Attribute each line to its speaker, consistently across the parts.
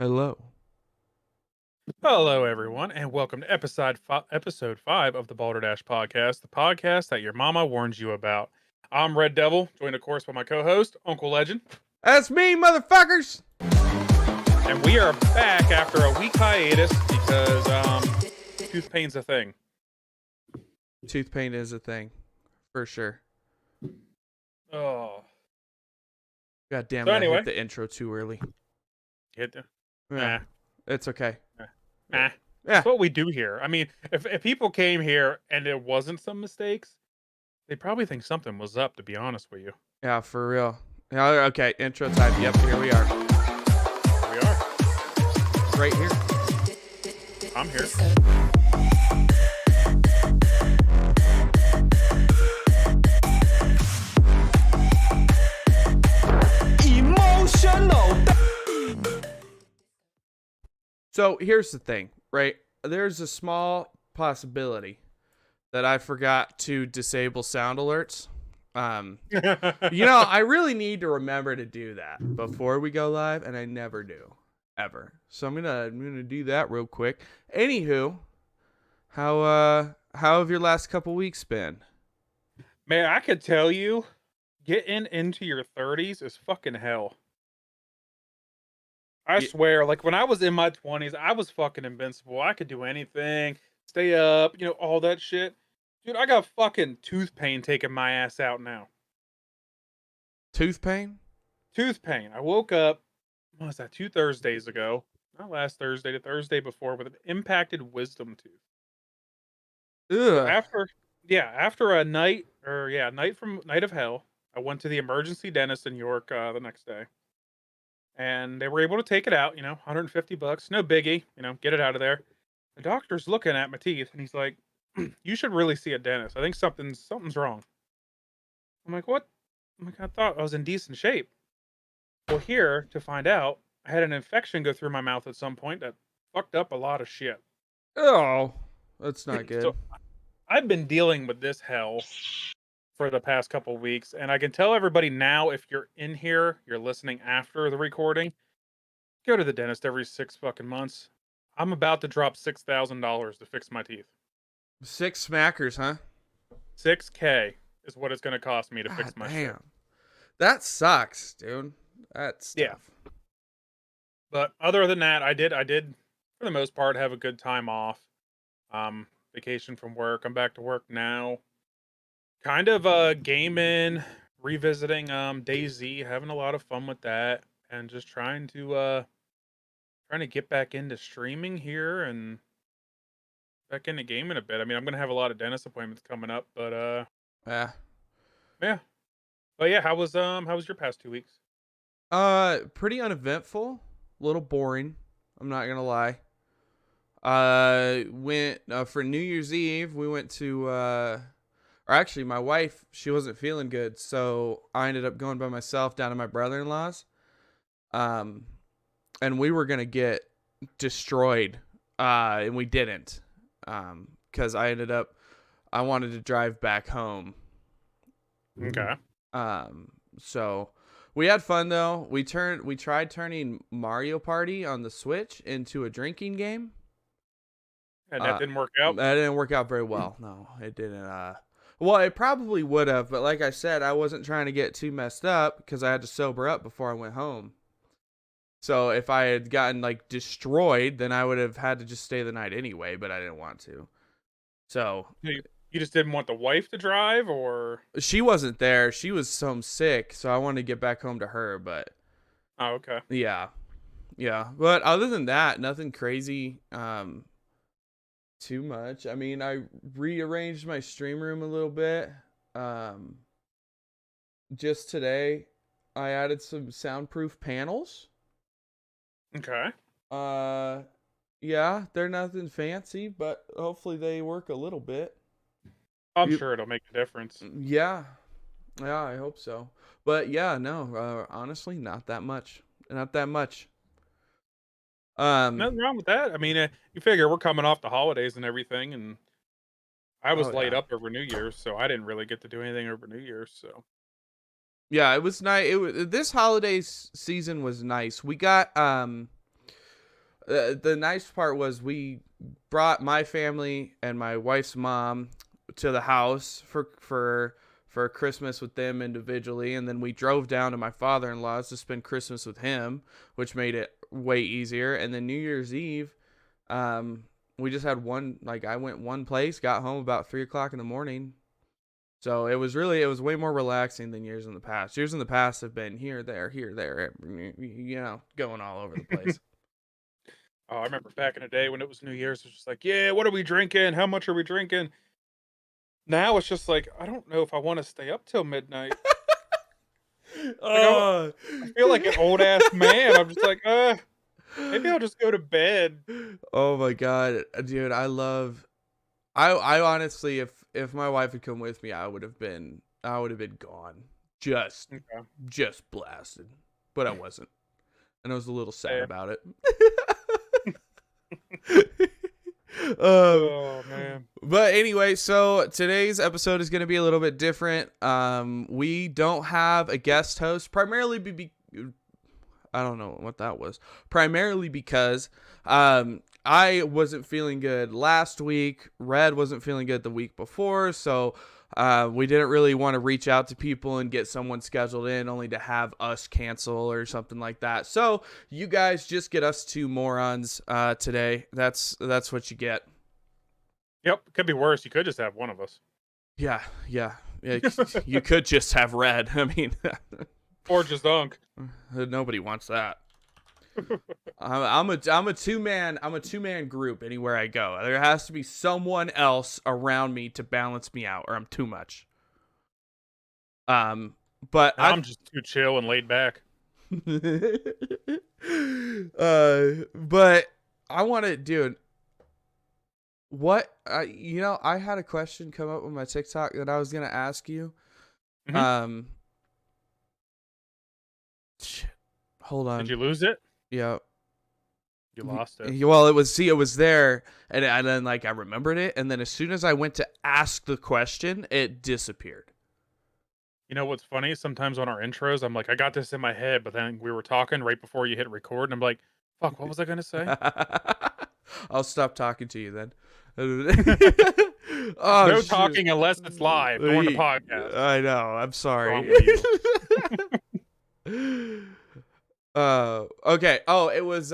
Speaker 1: Hello.
Speaker 2: Hello, everyone, and welcome to episode 5 of the Balderdash podcast, the podcast that your mama warns you about. I'm Red Devil, joined, of course, by my co host, Uncle Legend,
Speaker 1: That's me, motherfuckers.
Speaker 2: and we are back after a week hiatus because tooth pain's a thing.
Speaker 1: Tooth pain is a thing, for sure.
Speaker 2: Oh.
Speaker 1: God damn
Speaker 2: So,
Speaker 1: it, I
Speaker 2: anyway,
Speaker 1: hit the intro too early.
Speaker 2: hit the,
Speaker 1: Yeah, it's okay.
Speaker 2: eh.
Speaker 1: Yeah.
Speaker 2: That's what we do here. I mean, if people came here and it wasn't some mistakes, they probably think something was up, to be honest with you.
Speaker 1: Yeah, for real. Yeah, okay, intro time. Yep, here we are.
Speaker 2: Here we are.
Speaker 1: Right here.
Speaker 2: I'm here.
Speaker 1: So here's the thing, right? There's a small possibility that I forgot to disable sound alerts. I really need to remember to do that before we go live, and I never do, ever. So I'm gonna do that real quick. Anywho, how have your last couple weeks been?
Speaker 2: Man, I could tell you, getting into your 30s is fucking hell. I
Speaker 1: Y-
Speaker 2: swear, like when I was in my 20s, I was fucking invincible. I could do anything, stay up, all that shit. Dude, I got fucking tooth pain taking my ass out now.
Speaker 1: Tooth pain?
Speaker 2: Tooth pain. I woke up, what was that, 2 Thursdays ago? Not last Thursday, the Thursday before, with an impacted wisdom tooth. So
Speaker 1: Ugh.
Speaker 2: after a night of hell, I went to the emergency dentist in York the next day. And they were able to take it out, $150, no biggie, get it out of there. The doctor's looking at my teeth and he's like, "You should really see a dentist. I think something's wrong." I'm like, "What?" I'm like, "I thought I was in decent shape." Well, here to find out, I had an infection go through my mouth at some point that fucked up a lot of shit.
Speaker 1: Oh, that's not good.
Speaker 2: So I've been dealing with this hell for the past couple weeks, and I can tell everybody now, if you're in here, you're listening after the recording, go to the dentist every 6 fucking months. I'm about to drop $6,000 to fix my teeth.
Speaker 1: 6 smackers, huh?
Speaker 2: 6K is what it's going to cost me to
Speaker 1: God
Speaker 2: fix my shit.
Speaker 1: damn. That sucks, dude. That's
Speaker 2: Yeah.
Speaker 1: tough.
Speaker 2: But other than that, I did for the most part have a good time off. Vacation from work. I'm back to work now. Kind of gaming, revisiting DayZ, having a lot of fun with that, and just trying to get back into streaming here and back into gaming a bit. I mean, I'm gonna have a lot of dentist appointments coming up, but
Speaker 1: Yeah.
Speaker 2: yeah. But yeah, how was your past 2 weeks?
Speaker 1: Pretty uneventful. A little boring. I'm not gonna lie. Went for New Year's Eve. We went to or actually, my wife, she wasn't feeling good, so I ended up going by myself down to my brother-in-law's. Um, and we were gonna get destroyed. And we didn't. Because I wanted to drive back home.
Speaker 2: Okay.
Speaker 1: So we had fun though. We tried turning Mario Party on the Switch into a drinking game.
Speaker 2: And that didn't work out.
Speaker 1: That didn't work out very well. No, it didn't. Well, it probably would have, but like I said, I wasn't trying to get too messed up because I had to sober up before I went home. So if I had gotten like destroyed, then I would have had to just stay the night anyway, but I didn't want to. So
Speaker 2: You just didn't want the wife to drive, or
Speaker 1: she wasn't there. She was some sick, so I wanted to get back home to her, but
Speaker 2: oh, okay.
Speaker 1: yeah. Yeah. But other than that, nothing crazy. Too much. I mean, I rearranged my stream room a little bit. Just today I added some soundproof panels.
Speaker 2: Okay.
Speaker 1: Yeah, they're nothing fancy, but hopefully they work a little bit.
Speaker 2: I'm sure it'll make a difference.
Speaker 1: Yeah. Yeah, I hope so. But yeah, no, honestly, not that much. Not that much.
Speaker 2: Nothing wrong with that. I mean, you figure we're coming off the holidays and everything, and I was
Speaker 1: Oh
Speaker 2: laid
Speaker 1: yeah.
Speaker 2: up over New Year's, so I didn't really get to do anything over New Year's. So
Speaker 1: Yeah, it was nice. This holiday season was nice. We got The nice part was we brought my family and my wife's mom to the house for Christmas with them individually, and then we drove down to my father-in-law's to spend Christmas with him, which made it way easier. And then New Year's Eve, we just had one. Like I went one place, got home about 3 o'clock in the morning. So it was way more relaxing than years in the past. Years in the past have been here, there, going all over the place.
Speaker 2: Oh, I remember back in the day when it was New Year's, it was just like, yeah, what are we drinking? How much are we drinking? Now it's just like, I don't know if I want to stay up till midnight. Like
Speaker 1: Oh,
Speaker 2: I feel like an old ass man. I'm just like, maybe I'll just go to bed.
Speaker 1: oh my God, dude, I honestly, if my wife had come with me, I would have been gone, just
Speaker 2: Okay.
Speaker 1: just blasted, but I wasn't, and I was a little sad
Speaker 2: Yeah.
Speaker 1: about it. um,
Speaker 2: Oh man.
Speaker 1: but anyway, so today's episode is going to be a little bit different. We don't have a guest host, I don't know what that was. Primarily because I wasn't feeling good last week. Red wasn't feeling good the week before. So we didn't really want to reach out to people and get someone scheduled in only to have us cancel or something like that. So you guys just get us two morons today. That's what you get.
Speaker 2: Yep. Could be worse. You could just have one of us.
Speaker 1: Yeah. You could just have Red. I mean,
Speaker 2: Or just Unk.
Speaker 1: nobody wants that. I'm a two-man group anywhere I go. There has to be someone else around me to balance me out, or I'm too much. But
Speaker 2: I'm just too chill and laid back.
Speaker 1: but I want to, dude. What I had a question come up with my TikTok that I was gonna ask you.
Speaker 2: Mhm.
Speaker 1: Shit, hold on.
Speaker 2: Did you lose it?
Speaker 1: Yeah.
Speaker 2: You lost it.
Speaker 1: Well, it was there, and then like I remembered it, and then as soon as I went to ask the question, it disappeared.
Speaker 2: You know what's funny? Sometimes on our intros, I'm like, I got this in my head, but then we were talking right before you hit record, and I'm like, fuck, what was I gonna say?
Speaker 1: I'll stop talking to you then.
Speaker 2: No
Speaker 1: Oh,
Speaker 2: talking unless it's live during the podcast.
Speaker 1: I know. I'm sorry. Okay. Oh, it was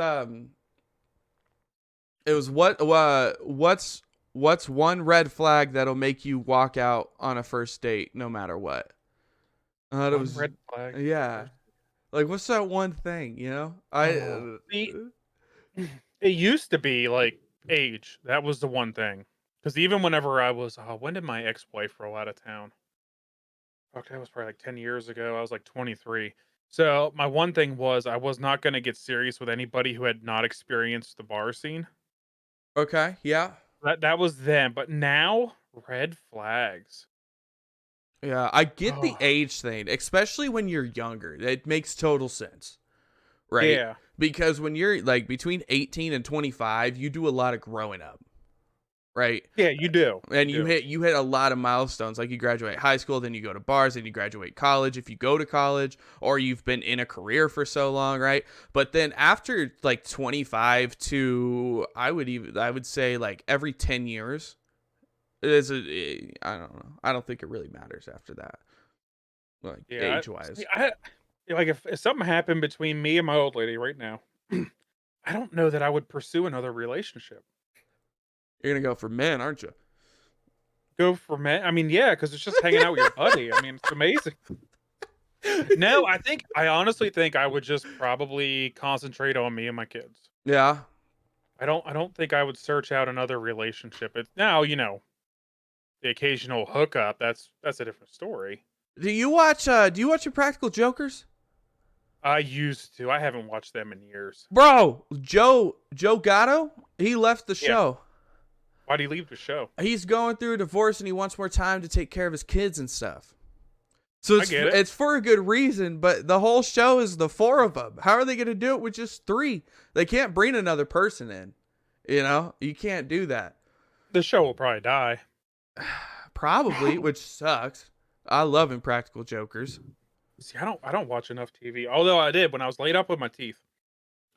Speaker 1: what's one red flag that'll make you walk out on a first date no matter what? It
Speaker 2: One
Speaker 1: was
Speaker 2: red flag.
Speaker 1: yeah. Like what's that one thing, you know?
Speaker 2: See, it used to be like age. That was the one thing. Because even whenever I was, when did my ex-wife roll out of town? Fuck, that was probably like 10 years ago. I was like 23. So my one thing was I was not going to get serious with anybody who had not experienced the bar scene.
Speaker 1: Okay, yeah.
Speaker 2: That was then. But now, red flags.
Speaker 1: Yeah, I get the
Speaker 2: Oh,
Speaker 1: age thing, especially when you're younger. It makes total sense, right?
Speaker 2: yeah.
Speaker 1: Because when you're like between 18 and 25, you do a lot of growing up, right?
Speaker 2: Yeah, you do.
Speaker 1: And
Speaker 2: You do.
Speaker 1: you hit a lot of milestones. Like you graduate high school, then you go to bars, then you graduate college if you go to college, or you've been in a career for so long, right? But then after like 25 to I would say like every 10 years I don't know. I don't think it really matters after that. Like
Speaker 2: Yeah.
Speaker 1: age wise.
Speaker 2: Like if something happened between me and my old lady right now, I don't know that I would pursue another relationship.
Speaker 1: You're gonna go for men, aren't you?
Speaker 2: Go for men. I mean, yeah, because it's just hanging out with your buddy. I mean, it's amazing. No, I honestly think I would just probably concentrate on me and my kids.
Speaker 1: Yeah.
Speaker 2: I don't think I would search out another relationship. It's now, the occasional hookup, that's a different story.
Speaker 1: Do you watch your Practical Jokers?
Speaker 2: I used to. I haven't watched them in years.
Speaker 1: Bro, Joe Gatto, he left the
Speaker 2: Yeah.
Speaker 1: show.
Speaker 2: Why'd he leave the show?
Speaker 1: He's going through a divorce and he wants more time to take care of his kids and stuff. So
Speaker 2: I get it.
Speaker 1: it's for a good reason, but the whole show is the four of them. How are they going to do it with just three? They can't bring another person in. You know, you can't do that.
Speaker 2: The show will probably die.
Speaker 1: Probably, which sucks. I love Impractical Jokers.
Speaker 2: See, I don't watch enough TV. Although I did when I was laid up with my teeth.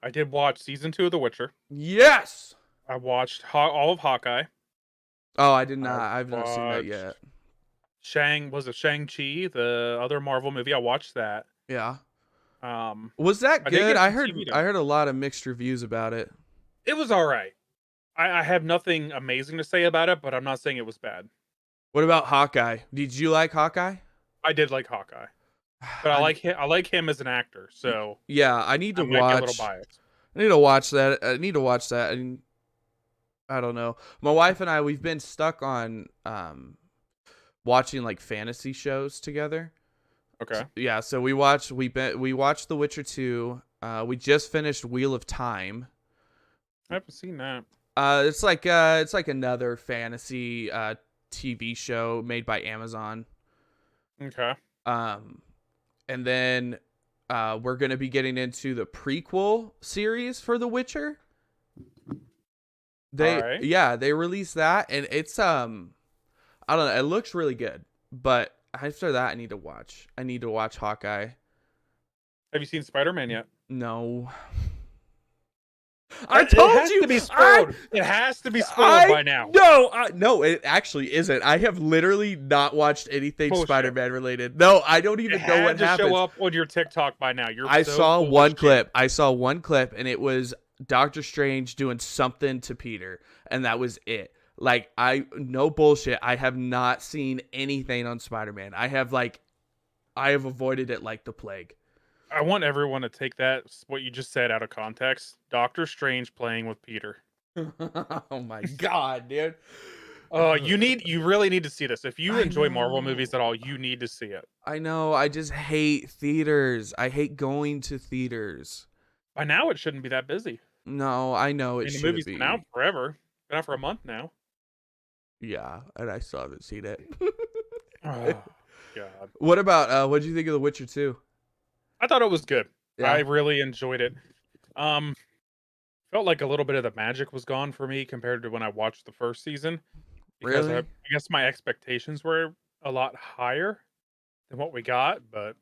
Speaker 2: I did watch season 2 of The Witcher.
Speaker 1: Yes.
Speaker 2: I watched all of Hawkeye.
Speaker 1: Oh, I did
Speaker 2: I
Speaker 1: not. I've not seen that yet.
Speaker 2: watched Shang-Chi, the other Marvel movie. I watched that.
Speaker 1: Yeah.
Speaker 2: Um,
Speaker 1: Was that
Speaker 2: I did
Speaker 1: good?
Speaker 2: get
Speaker 1: I
Speaker 2: some
Speaker 1: heard
Speaker 2: TV
Speaker 1: I
Speaker 2: done.
Speaker 1: heard a lot of mixed reviews about it.
Speaker 2: It was all right. I have nothing amazing to say about it, but I'm not saying it was bad.
Speaker 1: What about Hawkeye? Did you like Hawkeye?
Speaker 2: I did like Hawkeye, but I
Speaker 1: I
Speaker 2: like him. I like him as an actor, so
Speaker 1: yeah, I need
Speaker 2: I
Speaker 1: to
Speaker 2: might be a little
Speaker 1: watch.
Speaker 2: biased.
Speaker 1: I need to watch that. I need to watch that. And I don't know. My wife and I, we've been stuck on watching like fantasy shows together.
Speaker 2: Okay,
Speaker 1: Yeah, so we watched The Witcher 2. We just finished Wheel of Time.
Speaker 2: I haven't seen that.
Speaker 1: It's like another fantasy TV show made by Amazon.
Speaker 2: Okay,
Speaker 1: Um and then we're going to be getting into the prequel series for The Witcher.
Speaker 2: all right.
Speaker 1: They released that, and it's I don't know, it looks really good. But after that I need to watch Hawkeye.
Speaker 2: Have you seen Spider-Man yet?
Speaker 1: No. I
Speaker 2: It
Speaker 1: told
Speaker 2: has
Speaker 1: you
Speaker 2: to be spoiled. It has to be spoiled by now.
Speaker 1: No, it actually isn't. I have literally not watched anything
Speaker 2: Bullshit.
Speaker 1: Spider-Man related. No, I don't even
Speaker 2: It
Speaker 1: know
Speaker 2: had
Speaker 1: what
Speaker 2: to
Speaker 1: happens.
Speaker 2: show up on your TikTok by now. You're
Speaker 1: I
Speaker 2: so
Speaker 1: saw
Speaker 2: full of
Speaker 1: one
Speaker 2: shit.
Speaker 1: clip. I saw one clip, and it was Doctor Strange doing something to Peter, and that was it. Like, no bullshit. I have not seen anything on Spider-Man. I have avoided it like the plague.
Speaker 2: I want everyone to take that what you just said out of context. Doctor Strange playing with Peter.
Speaker 1: Oh my god, dude.
Speaker 2: Oh, you really need to see this. If you
Speaker 1: I
Speaker 2: enjoy Marvel movies at
Speaker 1: know.
Speaker 2: all, you need to see it.
Speaker 1: I know. I just hate theaters. I hate going to theaters.
Speaker 2: By now, it shouldn't be that busy.
Speaker 1: No, I know
Speaker 2: I
Speaker 1: it
Speaker 2: mean, the
Speaker 1: shouldn't
Speaker 2: movie's been out
Speaker 1: be.
Speaker 2: forever. Been out for a month now.
Speaker 1: Yeah, and I still haven't seen it.
Speaker 2: Oh, God.
Speaker 1: What about what did you think of The Witcher 2?
Speaker 2: I thought it was good. I
Speaker 1: Yeah.
Speaker 2: really enjoyed it. Um, Felt like a little bit of the magic was gone for me compared to when I watched the first season because I
Speaker 1: Really?
Speaker 2: guess my expectations were a lot higher than what we got, but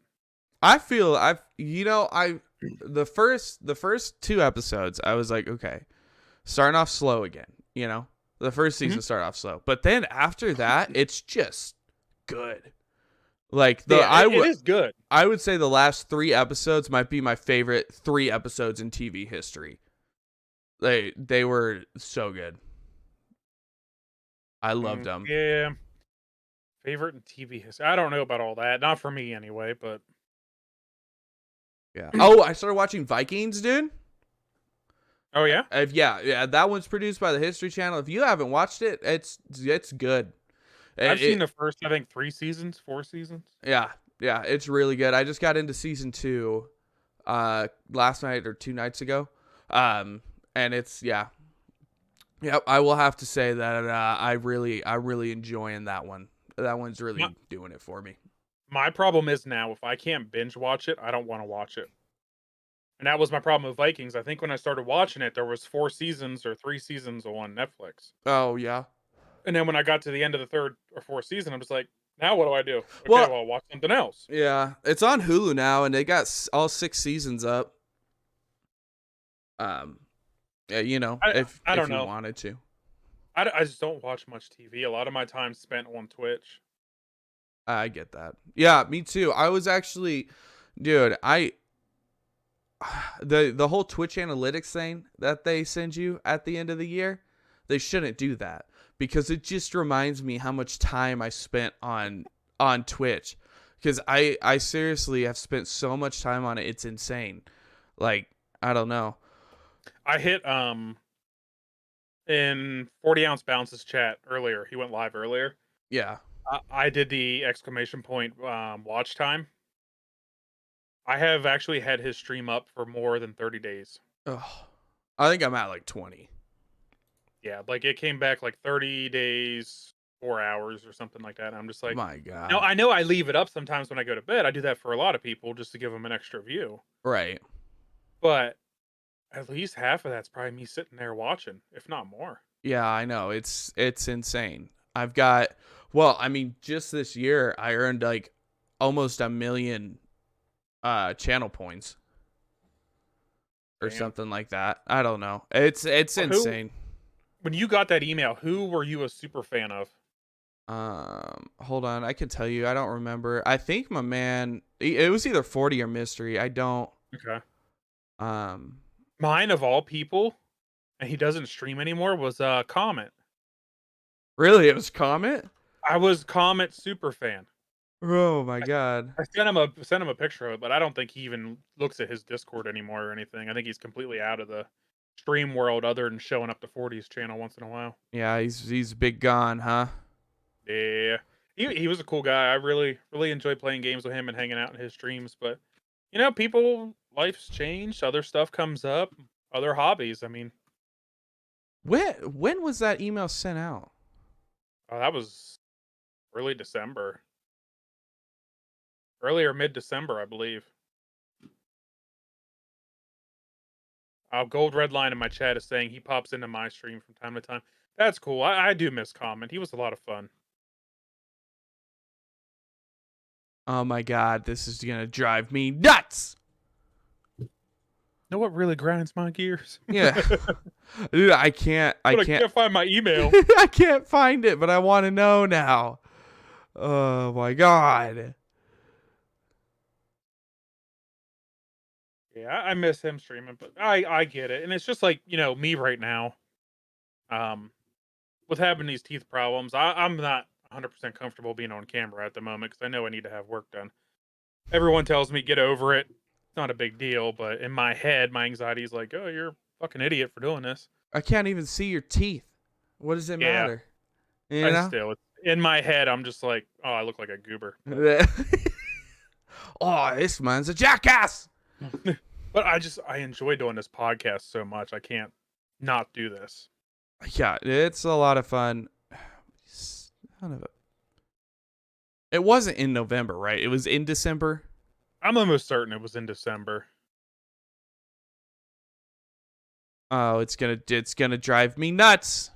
Speaker 1: I feel I've the first two episodes I was like, okay, starting off slow again, you know. The first
Speaker 2: Mhm.
Speaker 1: season started off slow, but then after that, it's just good. Like
Speaker 2: Yeah, it is good.
Speaker 1: I would say the last 3 episodes might be my favorite 3 episodes in TV history. They were so good. I loved them.
Speaker 2: Yeah, favorite in TV history. I don't know about all that. Not for me anyway, but
Speaker 1: Yeah. Oh, I started watching Vikings, dude.
Speaker 2: oh yeah,
Speaker 1: Yeah, that one's produced by the History Channel. If you haven't watched it, it's good.
Speaker 2: I've seen
Speaker 1: It
Speaker 2: the first I think 3 seasons, 4 seasons.
Speaker 1: yeah, it's really good. I just got into season 2 last night or 2 nights ago. And it's yeah. Yep, I will have to say that I really enjoying that one. That one's really
Speaker 2: My,
Speaker 1: doing it for me.
Speaker 2: my problem is now if I can't binge watch it, I don't want to watch it. And that was my problem with Vikings. I think when I started watching it, there was 4 seasons or 3 seasons on Netflix.
Speaker 1: Oh, yeah.
Speaker 2: And then when I got to the end of the 3rd or 4th season, I'm just like, now what do I do? Okay,
Speaker 1: Well,
Speaker 2: well, I'll watch something else.
Speaker 1: yeah, it's on Hulu now and they got all 6 seasons up. Yeah, you know,
Speaker 2: I
Speaker 1: if
Speaker 2: don't
Speaker 1: you
Speaker 2: know.
Speaker 1: wanted to.
Speaker 2: I just don't watch much TV. A lot of my time spent on Twitch.
Speaker 1: I get that. Yeah, me too. I was actually, dude, the whole Twitch analytics thing that they send you at the end of the year, they shouldn't do that because it just reminds me how much time I spent on Twitch because I seriously have spent so much time on it. It's insane. Like, I don't know.
Speaker 2: I hit in 40 ounce bounces chat earlier. He went live earlier.
Speaker 1: Yeah.
Speaker 2: I did the exclamation point watch time. I have actually had his stream up for more than 30 days.
Speaker 1: Ugh. I think I'm at like 20.
Speaker 2: Yeah, like it came back like 30 days, 4 hours or something like that. And I'm just like,
Speaker 1: My God.
Speaker 2: no, I know I leave it up sometimes when I go to bed. I do that for a lot of people just to give them an extra view.
Speaker 1: Right.
Speaker 2: But at least half of that's probably me sitting there watching, if not more.
Speaker 1: Yeah, I know. It's insane. I've got well, I mean, just this year I earned like almost 1 million channel points. or
Speaker 2: Damn.
Speaker 1: something like that. I don't know. It's
Speaker 2: Who
Speaker 1: insane.
Speaker 2: when you got that email, who were you a super fan of?
Speaker 1: Hold on. I can tell you. I don't remember. I think my man. It was either 40 or Mystery. I don't.
Speaker 2: Okay.
Speaker 1: Um.
Speaker 2: Mine of all people, and he doesn't stream anymore, was Comet.
Speaker 1: Really, it was Comet.
Speaker 2: I was Comet super fan.
Speaker 1: Oh my god.
Speaker 2: I sent him a picture of it, but I don't think he even looks at his Discord anymore or anything. I think he's completely out of the stream world, other than showing up to 40's channel once in a while.
Speaker 1: Yeah, he's big gone, huh?
Speaker 2: Yeah, he was a cool guy. I really enjoyed playing games with him and hanging out in his streams. But people, life's changed. Other stuff comes up, other hobbies. I mean,
Speaker 1: When was that email sent out?
Speaker 2: that was early December, early or mid December, I believe. Gold Red Line in my chat is saying he pops into my stream from time to time. That's cool. I do miss Comment. He was a lot of fun.
Speaker 1: Oh my god, this is gonna drive me nuts.
Speaker 2: Know what really grinds my gears?
Speaker 1: Yeah. Dude, I can't
Speaker 2: find my email.
Speaker 1: I can't find it, but I want to know now. Oh my god.
Speaker 2: Yeah, I miss him streaming, but I get it. And it's just like, me right now. With having these teeth problems, I'm not 100% comfortable being on camera at the moment because I know I need to have work done. Everyone tells me get over it. It's not a big deal, but in my head, my anxiety is like, oh, you're a fucking idiot for doing this.
Speaker 1: I can't even see your teeth. What does it
Speaker 2: Yeah,
Speaker 1: matter? You know?
Speaker 2: it's in my head. I'm just like, oh, I look like a goober.
Speaker 1: Oh, this man's a jackass.
Speaker 2: But I enjoy doing this podcast so much. I can't not do this.
Speaker 1: Yeah, it's a lot of fun. Son of a... It wasn't in November, right? It was in December.
Speaker 2: I'm almost certain it was in December.
Speaker 1: Oh, it's gonna drive me nuts.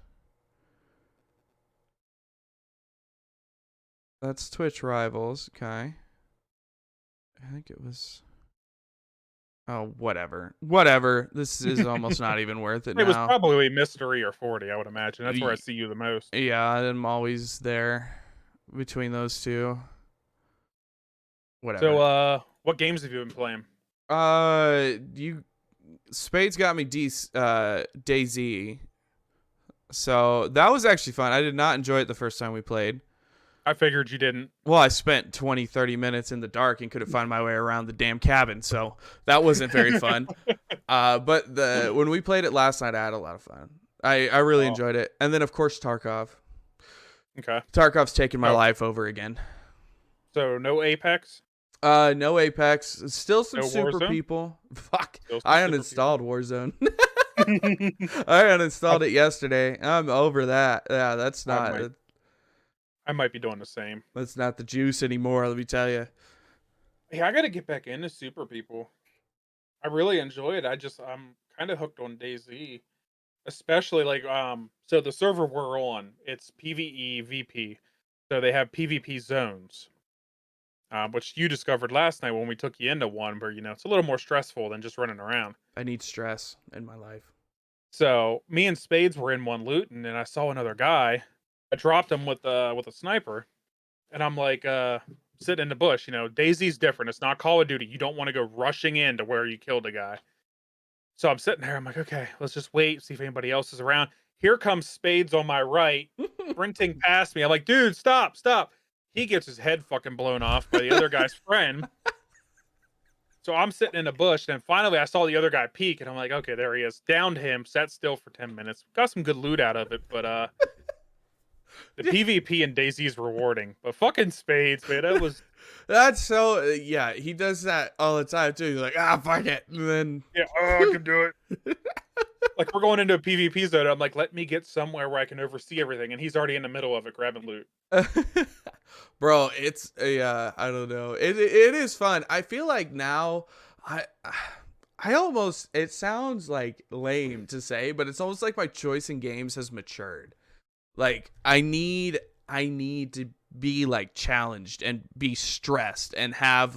Speaker 1: That's Twitch Rivals. Okay. I think it was. Oh, whatever. Whatever. This is almost not even worth it
Speaker 2: It was
Speaker 1: now.
Speaker 2: probably Mystery or 40, I would imagine. That's where I see you the most.
Speaker 1: Yeah, I'm always there between those two. Whatever.
Speaker 2: So, what games have you been playing?
Speaker 1: Spades got me DayZ. So that was actually fun. I did not enjoy it the first time we played.
Speaker 2: I figured you didn't.
Speaker 1: Well, I spent 20, 30 minutes in the dark and couldn't find my way around the damn cabin, so that wasn't very fun. But when we played it last night, I had a lot of fun. I really enjoyed it. And then, of course, Tarkov.
Speaker 2: Okay.
Speaker 1: Tarkov's taken my life over again.
Speaker 2: So, no Apex?
Speaker 1: No Apex. Still some
Speaker 2: No
Speaker 1: super
Speaker 2: Warzone?
Speaker 1: people. Fuck.
Speaker 2: I
Speaker 1: I uninstalled Warzone. I uninstalled it yesterday. I'm over that. Yeah, that's not...
Speaker 2: I might be doing the same.
Speaker 1: That's not the juice anymore, let me tell you.
Speaker 2: Yeah, I got to get back into Super People. I really enjoy it. I'm kind of hooked on DayZ, especially so the server we're on, it's PvE VP. So they have PvP zones, which you discovered last night when we took you into one where, it's a little more stressful than just running around.
Speaker 1: I need stress in my life.
Speaker 2: So me and Spades were in one looting, and I saw another guy. I dropped him with a sniper, and I'm like, sitting in the bush. DayZ's different. It's not Call of Duty. You don't want to go rushing in to where you killed a guy. So I'm sitting there. I'm like, okay, let's just wait, see if anybody else is around. Here comes Spades on my right, sprinting past me. I'm like, dude, stop. He gets his head fucking blown off by the other guy's friend. So I'm sitting in a bush, and finally I saw the other guy peek, and I'm like, okay, there he is. Downed him, sat still for 10 minutes. Got some good loot out of it, but the PvP in DayZ is rewarding, but fucking Spades, man,
Speaker 1: That's so yeah. He does that all the time too. He's like, fuck it, and then
Speaker 2: I can do it. Like we're going into a PvP zone. I'm like, let me get somewhere where I can oversee everything, and he's already in the middle of it, grabbing loot.
Speaker 1: Bro, it's I don't know. It is fun. I feel like now I almost, it sounds like lame to say, but it's almost like my choice in games has matured. Like I need to be like challenged and be stressed and have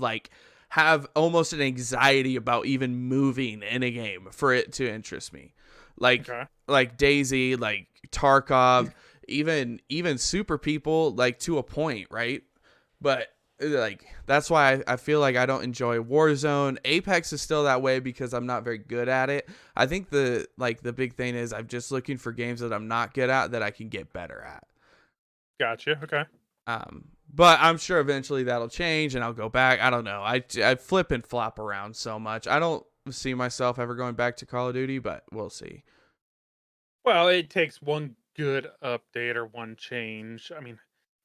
Speaker 1: have almost an anxiety about even moving in a game for it to interest me. Like
Speaker 2: Okay.
Speaker 1: like Daisy, like Tarkov, even Super People, like to a point, right? But like that's why I feel like I don't enjoy Warzone. Apex is still that way because I'm not very good at it. I think the big thing is I'm just looking for games that I'm not good at that I can get better at.
Speaker 2: Gotcha. Okay.
Speaker 1: But I'm sure eventually that'll change and I'll go back. I don't know. I flip and flop around so much. I don't see myself ever going back to Call of Duty, but we'll see.
Speaker 2: Well, it takes one good update or one change. I mean,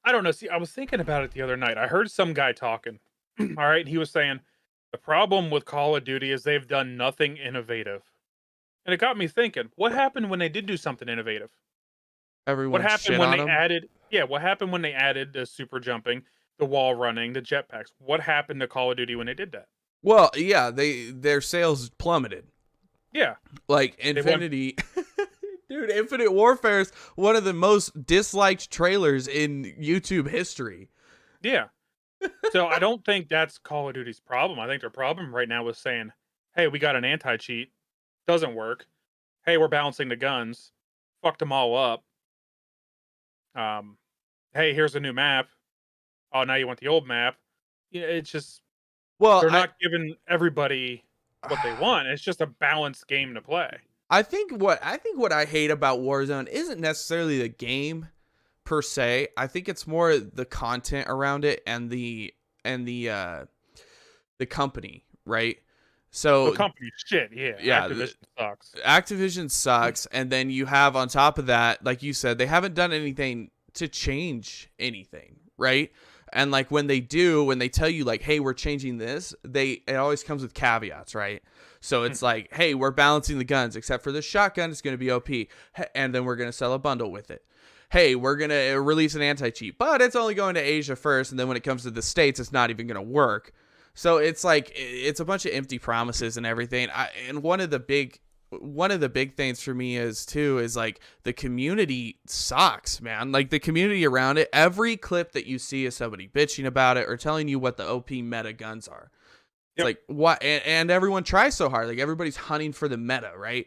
Speaker 2: I don't know. See, I was thinking about it the other night. I heard some guy talking. All right, he was saying the problem with Call of Duty is they've done nothing innovative. And it got me thinking, what happened when they did do something innovative? What
Speaker 1: Everyone
Speaker 2: happened
Speaker 1: shit
Speaker 2: when
Speaker 1: on
Speaker 2: they
Speaker 1: them.
Speaker 2: added what happened when they added the super jumping, the wall running, the jetpacks? What happened to Call of Duty when they did that?
Speaker 1: Well, yeah, their sales plummeted.
Speaker 2: Yeah.
Speaker 1: Like
Speaker 2: They went
Speaker 1: Infinity Dude, Infinite Warfare is one of the most disliked trailers in YouTube history.
Speaker 2: yeah. So I don't think that's Call of Duty's problem. I think their problem right now is saying, "Hey, we got an anti-cheat. Doesn't work. Hey, we're balancing the guns. Fucked them all up. Um, hey, here's a new map. Oh, now you want the old map." Yeah, it's just
Speaker 1: Well,
Speaker 2: they're not giving everybody what they
Speaker 1: I
Speaker 2: want. It's just a balanced game to play.
Speaker 1: I think what I hate about Warzone isn't necessarily the game per se. I think it's more the content around it and the company, right?
Speaker 2: The
Speaker 1: So
Speaker 2: company shit, yeah.
Speaker 1: yeah,
Speaker 2: Activision sucks.
Speaker 1: Activision sucks, and then you have on top of that, like you said, they haven't done anything to change anything, right? And like when they do, when they tell you like, "Hey, we're changing this," it always comes with caveats, right? So it's
Speaker 2: Mhm.
Speaker 1: like, "Hey, we're balancing the guns, except for the shotgun, it's going to be OP, and then we're going to sell a bundle with it." Hey, we're going to release an anti-cheat, but it's only going to Asia first, and then when it comes to the States, it's not even going to work. So it's like it's a bunch of empty promises and everything. And one of the big things for me is like the community sucks, man. Like the community around it, every clip that you see is somebody bitching about it or telling you what the OP meta guns are. It's
Speaker 2: Yep.
Speaker 1: like what, and everyone tries so hard. Like everybody's hunting for the meta, right?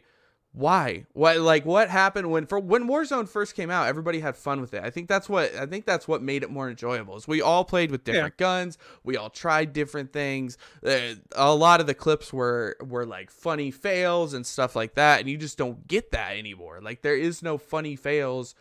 Speaker 1: Why? What happened when Warzone first came out? Everybody had fun with it. I think that's what made it more enjoyable. Is we all played with
Speaker 2: Yeah.
Speaker 1: different guns. We all tried different things. A lot of the clips were like funny fails and stuff like that, and you just don't get that anymore. Like there is no funny fails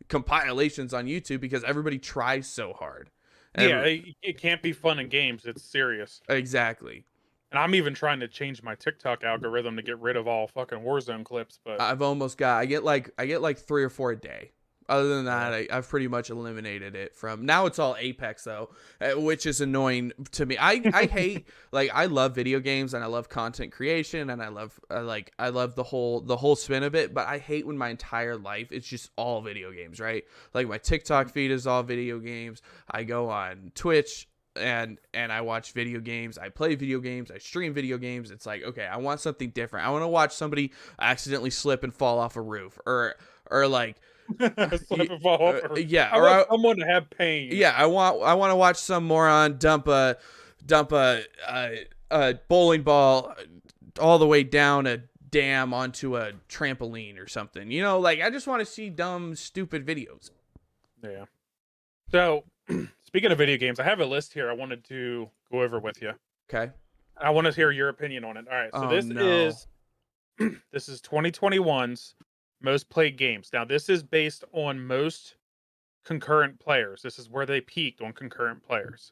Speaker 1: compilations on YouTube because everybody tries so hard.
Speaker 2: Yeah,
Speaker 1: And
Speaker 2: it can't be fun in games. It's serious.
Speaker 1: exactly.
Speaker 2: And I'm even trying to change my TikTok algorithm to get rid of all fucking Warzone clips, but
Speaker 1: I get like 3 or 4 a day. Other than
Speaker 2: yeah.
Speaker 1: that, I've pretty much eliminated it from now. It's all Apex though, which is annoying to me. I hate like I love video games and I love content creation and I love the whole spin of it. But I hate when my entire life it's just all video games, right? Like my TikTok
Speaker 2: Mhm.
Speaker 1: feed is all video games. I go on Twitch and I watch video games, I play video games, I stream video games. It's like, okay, I want something different. I want to watch somebody accidentally slip and fall off a roof or like
Speaker 2: Slip and fall off. Or
Speaker 1: yeah,
Speaker 2: I
Speaker 1: or
Speaker 2: want someone to have pain.
Speaker 1: I want to watch some moron dump a bowling ball all the way down a dam onto a trampoline or something. Like I just want to see dumb stupid videos.
Speaker 2: Yeah. So, speaking of video games, I have a list here I wanted to go over with you.
Speaker 1: Okay.
Speaker 2: I want to hear your opinion on it. All right. So
Speaker 1: Oh
Speaker 2: this
Speaker 1: no.
Speaker 2: is this is 2021's most played games. Now this is based on most concurrent players. This is where they peaked on concurrent players.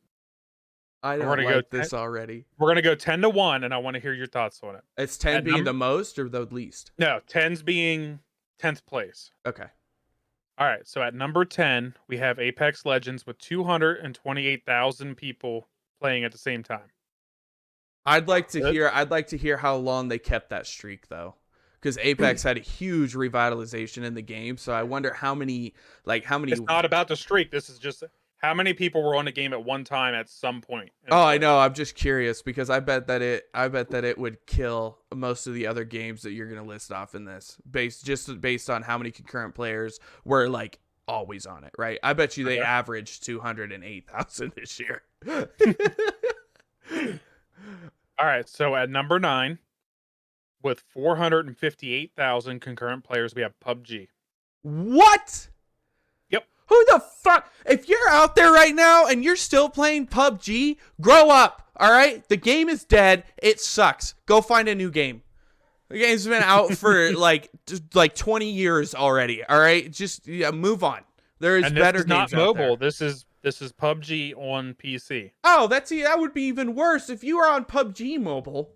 Speaker 1: I
Speaker 2: We're
Speaker 1: don't
Speaker 2: gonna go
Speaker 1: like this already.
Speaker 2: we're gonna go 10-1, and I want to hear your thoughts on it.
Speaker 1: It's 10
Speaker 2: At
Speaker 1: being
Speaker 2: number
Speaker 1: the most or the least?
Speaker 2: No, tens being 10th place.
Speaker 1: Okay.
Speaker 2: All right, so at number 10, we have Apex Legends with 228,000 people playing at the same time. Good.
Speaker 1: I'd like to hear how long they kept that streak though. Cuz Apex had a huge revitalization in the game, so I wonder how many.
Speaker 2: It's not about the streak. This is just how many people were on the game at one time at some point in
Speaker 1: Oh,
Speaker 2: its
Speaker 1: I
Speaker 2: life.
Speaker 1: know. I'm just curious because I bet that it would kill most of the other games that you're going to list off in this based on how many concurrent players were like always on it, right? I bet you they
Speaker 2: Okay.
Speaker 1: averaged 208,000 this year.
Speaker 2: All right, so at number 9, with 458,000 concurrent players, we have PUBG.
Speaker 1: What?
Speaker 2: Yep.
Speaker 1: Who the fuck? If you're out there right now and you're still playing PUBG, grow up. All right? The game is dead. It sucks. Go find a new game. The game's been out for like 20 years already. All right? Just move on. There is
Speaker 2: And
Speaker 1: better
Speaker 2: this is not
Speaker 1: games out there.
Speaker 2: mobile. This is PUBG on PC.
Speaker 1: Oh, that would be even worse if you were on PUBG Mobile.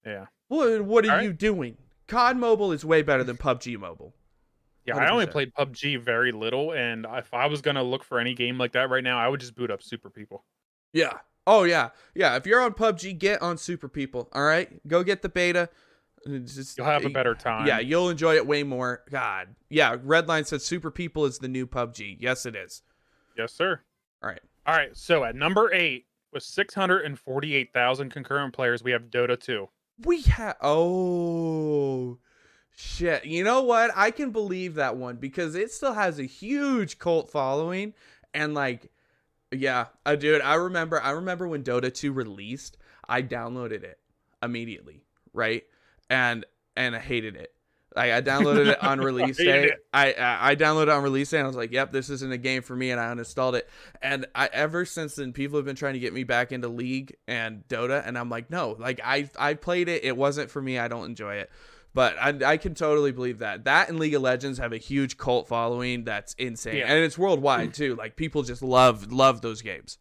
Speaker 2: Yeah.
Speaker 1: What are
Speaker 2: All
Speaker 1: you
Speaker 2: right.
Speaker 1: doing? COD Mobile is way better than PUBG Mobile.
Speaker 2: Yeah, I only
Speaker 1: 100%.
Speaker 2: played PUBG very little, and if I was gonna look for any game like that right now, I would just boot up Super People.
Speaker 1: Yeah. Oh yeah. Yeah. If you're on PUBG, get on Super People. All right. Go get the beta.
Speaker 2: You'll have a better time.
Speaker 1: Yeah, you'll enjoy it way more. God. Yeah. Redline said Super People is the new PUBG. Yes, it is.
Speaker 2: Yes, sir.
Speaker 1: All right.
Speaker 2: All right. So at number 8, with 648,000 concurrent players, we have Dota 2.
Speaker 1: We have. Oh shit. You know what? I can believe that one because it still has a huge cult following, and like, yeah, dude. I remember when Dota 2 released. I downloaded it immediately, right? And I hated it. Like I downloaded it on release day. I downloaded it on release day and I was like, "Yep, this isn't a game for me," and I uninstalled it. And ever since then, people have been trying to get me back into League and Dota, and I'm like, no, like I played it. It wasn't for me. I don't enjoy it. But I can totally believe that. That and League of Legends have a huge cult following that's insane,
Speaker 2: Yeah.
Speaker 1: and it's worldwide too. Like people just love those games.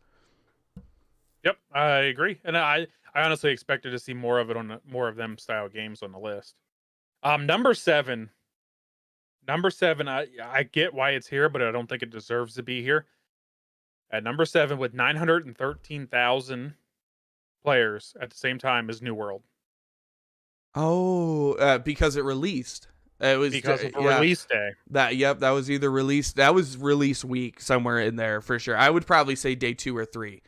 Speaker 2: Yep, I agree, and I honestly expected to see more of it more of them style games on the list. Number 7. Number 7, I get why it's here, but I don't think it deserves to be here. At number 7, with 913,000 players at the same time as New World.
Speaker 1: Oh, because it released. It was
Speaker 2: Because of the
Speaker 1: yeah.
Speaker 2: release day.
Speaker 1: That was either released. That was release week somewhere in there for sure. I would probably say day 2 or 3.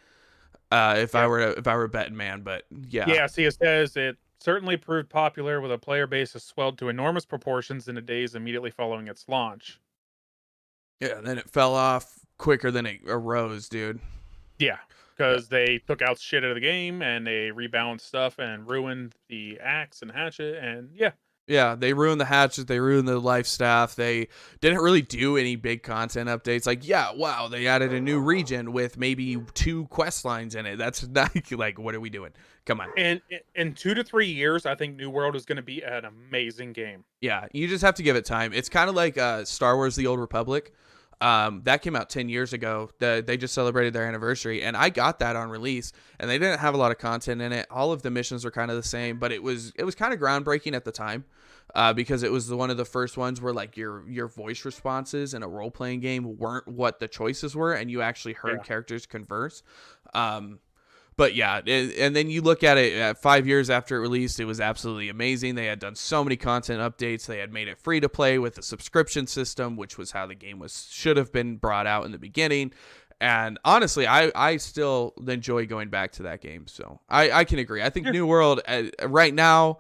Speaker 1: If I were a betting man, but yeah.
Speaker 2: Yeah, see, it says it certainly proved popular with a player base that swelled to enormous proportions in the days immediately following its launch.
Speaker 1: Yeah, then it fell off quicker than it arose, dude.
Speaker 2: Yeah, because they took out shit out of the game and they rebalanced stuff and ruined the axe and hatchet, and yeah.
Speaker 1: Yeah, they ruined the hatches, they ruined the life staff. They didn't really do any big content updates. Like, yeah, wow, they added a new region with maybe 2 quest lines in it. That's not like, what are we doing? Come on.
Speaker 2: And in 2 to 3 years, I think New World is going to be an amazing game.
Speaker 1: Yeah, you just have to give it time. It's kind of like Star Wars: The Old Republic. That came out 10 years ago. They just celebrated their anniversary, and I got that on release, and they didn't have a lot of content in it. All of the missions were kind of the same, but it was kind of groundbreaking at the time, because it was one of the first ones where like your voice responses in a role-playing game weren't what the choices were, and you actually heard characters converse. But yeah, and then you look at it 5 years after it released, it was absolutely amazing. They had done so many content updates. They had made it free to play with a subscription system, which was how the game should have been brought out in the beginning. And honestly, I still enjoy going back to that game. So I can agree. I think New World right now,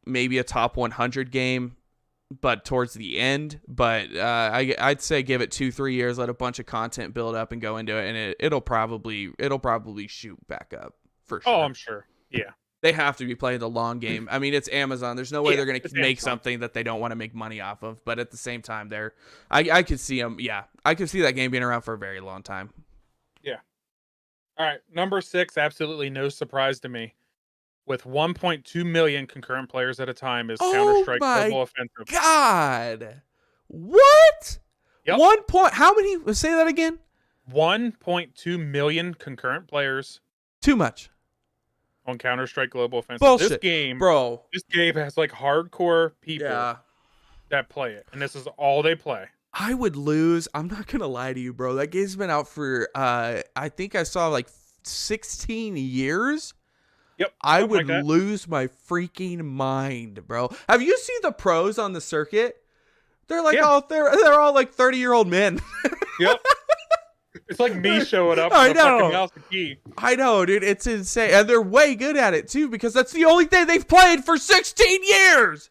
Speaker 1: maybe a top 100 game, but towards the end. But I'd say give it 2-3 years, let a bunch of content build up and go into it, and it'll probably shoot back up for sure.
Speaker 2: Oh, I'm sure. Yeah.
Speaker 1: They have to be playing the long game. I mean, it's Amazon. There's no way they're going to make
Speaker 2: Amazon.
Speaker 1: something that they don't want to make money off of. But at the same time, I could see them. Yeah, I could see that game being around for a very long time.
Speaker 2: Yeah. All right. Number 6, absolutely no surprise to me. With 1.2 million concurrent players at a time is Counter-Strike Global Offensive.
Speaker 1: God, what?
Speaker 2: Yep.
Speaker 1: 1 point. How many? Say that again.
Speaker 2: 1.2 million concurrent players
Speaker 1: Too much.
Speaker 2: on Counter-Strike Global Offensive.
Speaker 1: Bullshit,
Speaker 2: This game
Speaker 1: bro.
Speaker 2: This game has like hardcore people
Speaker 1: Yeah.
Speaker 2: that play it, and this is all they play.
Speaker 1: I would lose. I'm not gonna lie to you, bro. That game's been out for I think I saw like 16 years.
Speaker 2: Yep.
Speaker 1: I
Speaker 2: something
Speaker 1: would
Speaker 2: like that.
Speaker 1: lose my freaking mind, bro. Have you seen the pros on the circuit? They're like they're all like 30-year-old men.
Speaker 2: Yep. It's like me showing up
Speaker 1: I
Speaker 2: with a
Speaker 1: know.
Speaker 2: fucking mouse and key.
Speaker 1: I know, dude. It's insane. And they're way good at it too, because that's the only thing they've played for 16 years.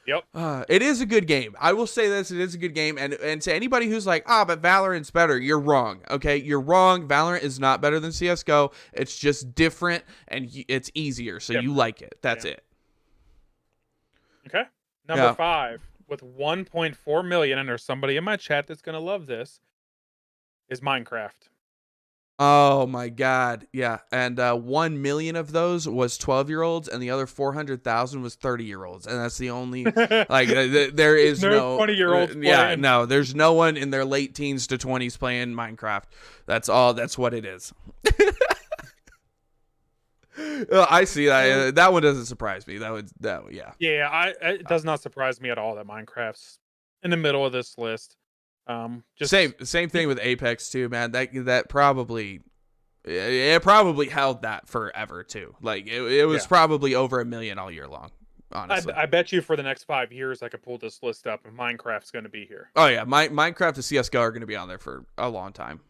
Speaker 2: Yep.
Speaker 1: It is a good game. I will say this: it is a good game, and to anybody who's like, but Valorant's better, you're wrong. Okay, you're wrong. Valorant is not better than CS:GO. It's just different and it's easier, so you
Speaker 2: Different.
Speaker 1: like it. That's
Speaker 2: Yeah.
Speaker 1: it.
Speaker 2: Okay. Number
Speaker 1: Yeah.
Speaker 2: 5 with 1.4 million, and there's somebody in my chat that's gonna love this, is Minecraft.
Speaker 1: Oh my God, yeah, and 1 million of those was 12-year-olds, and the other 400,000 was 30-year-olds, and that's the only like there is
Speaker 2: No
Speaker 1: no
Speaker 2: 20-year-olds
Speaker 1: yeah,
Speaker 2: playing.
Speaker 1: no, there's no one in their late teens to 20s playing Minecraft. That's all. That's what it is. I see that. That one doesn't surprise me. Yeah.
Speaker 2: Yeah, it does not surprise me at all that Minecraft's in the middle of this list. Just
Speaker 1: Same thing with Apex too, man. That probably it probably held that forever too. Like it was
Speaker 2: yeah.
Speaker 1: probably over 1 million all year long. Honestly.
Speaker 2: I bet you for the next 5 years I could pull this list up and Minecraft's going to be here.
Speaker 1: Oh yeah, Minecraft and CS:GO are going to be on there for a long time,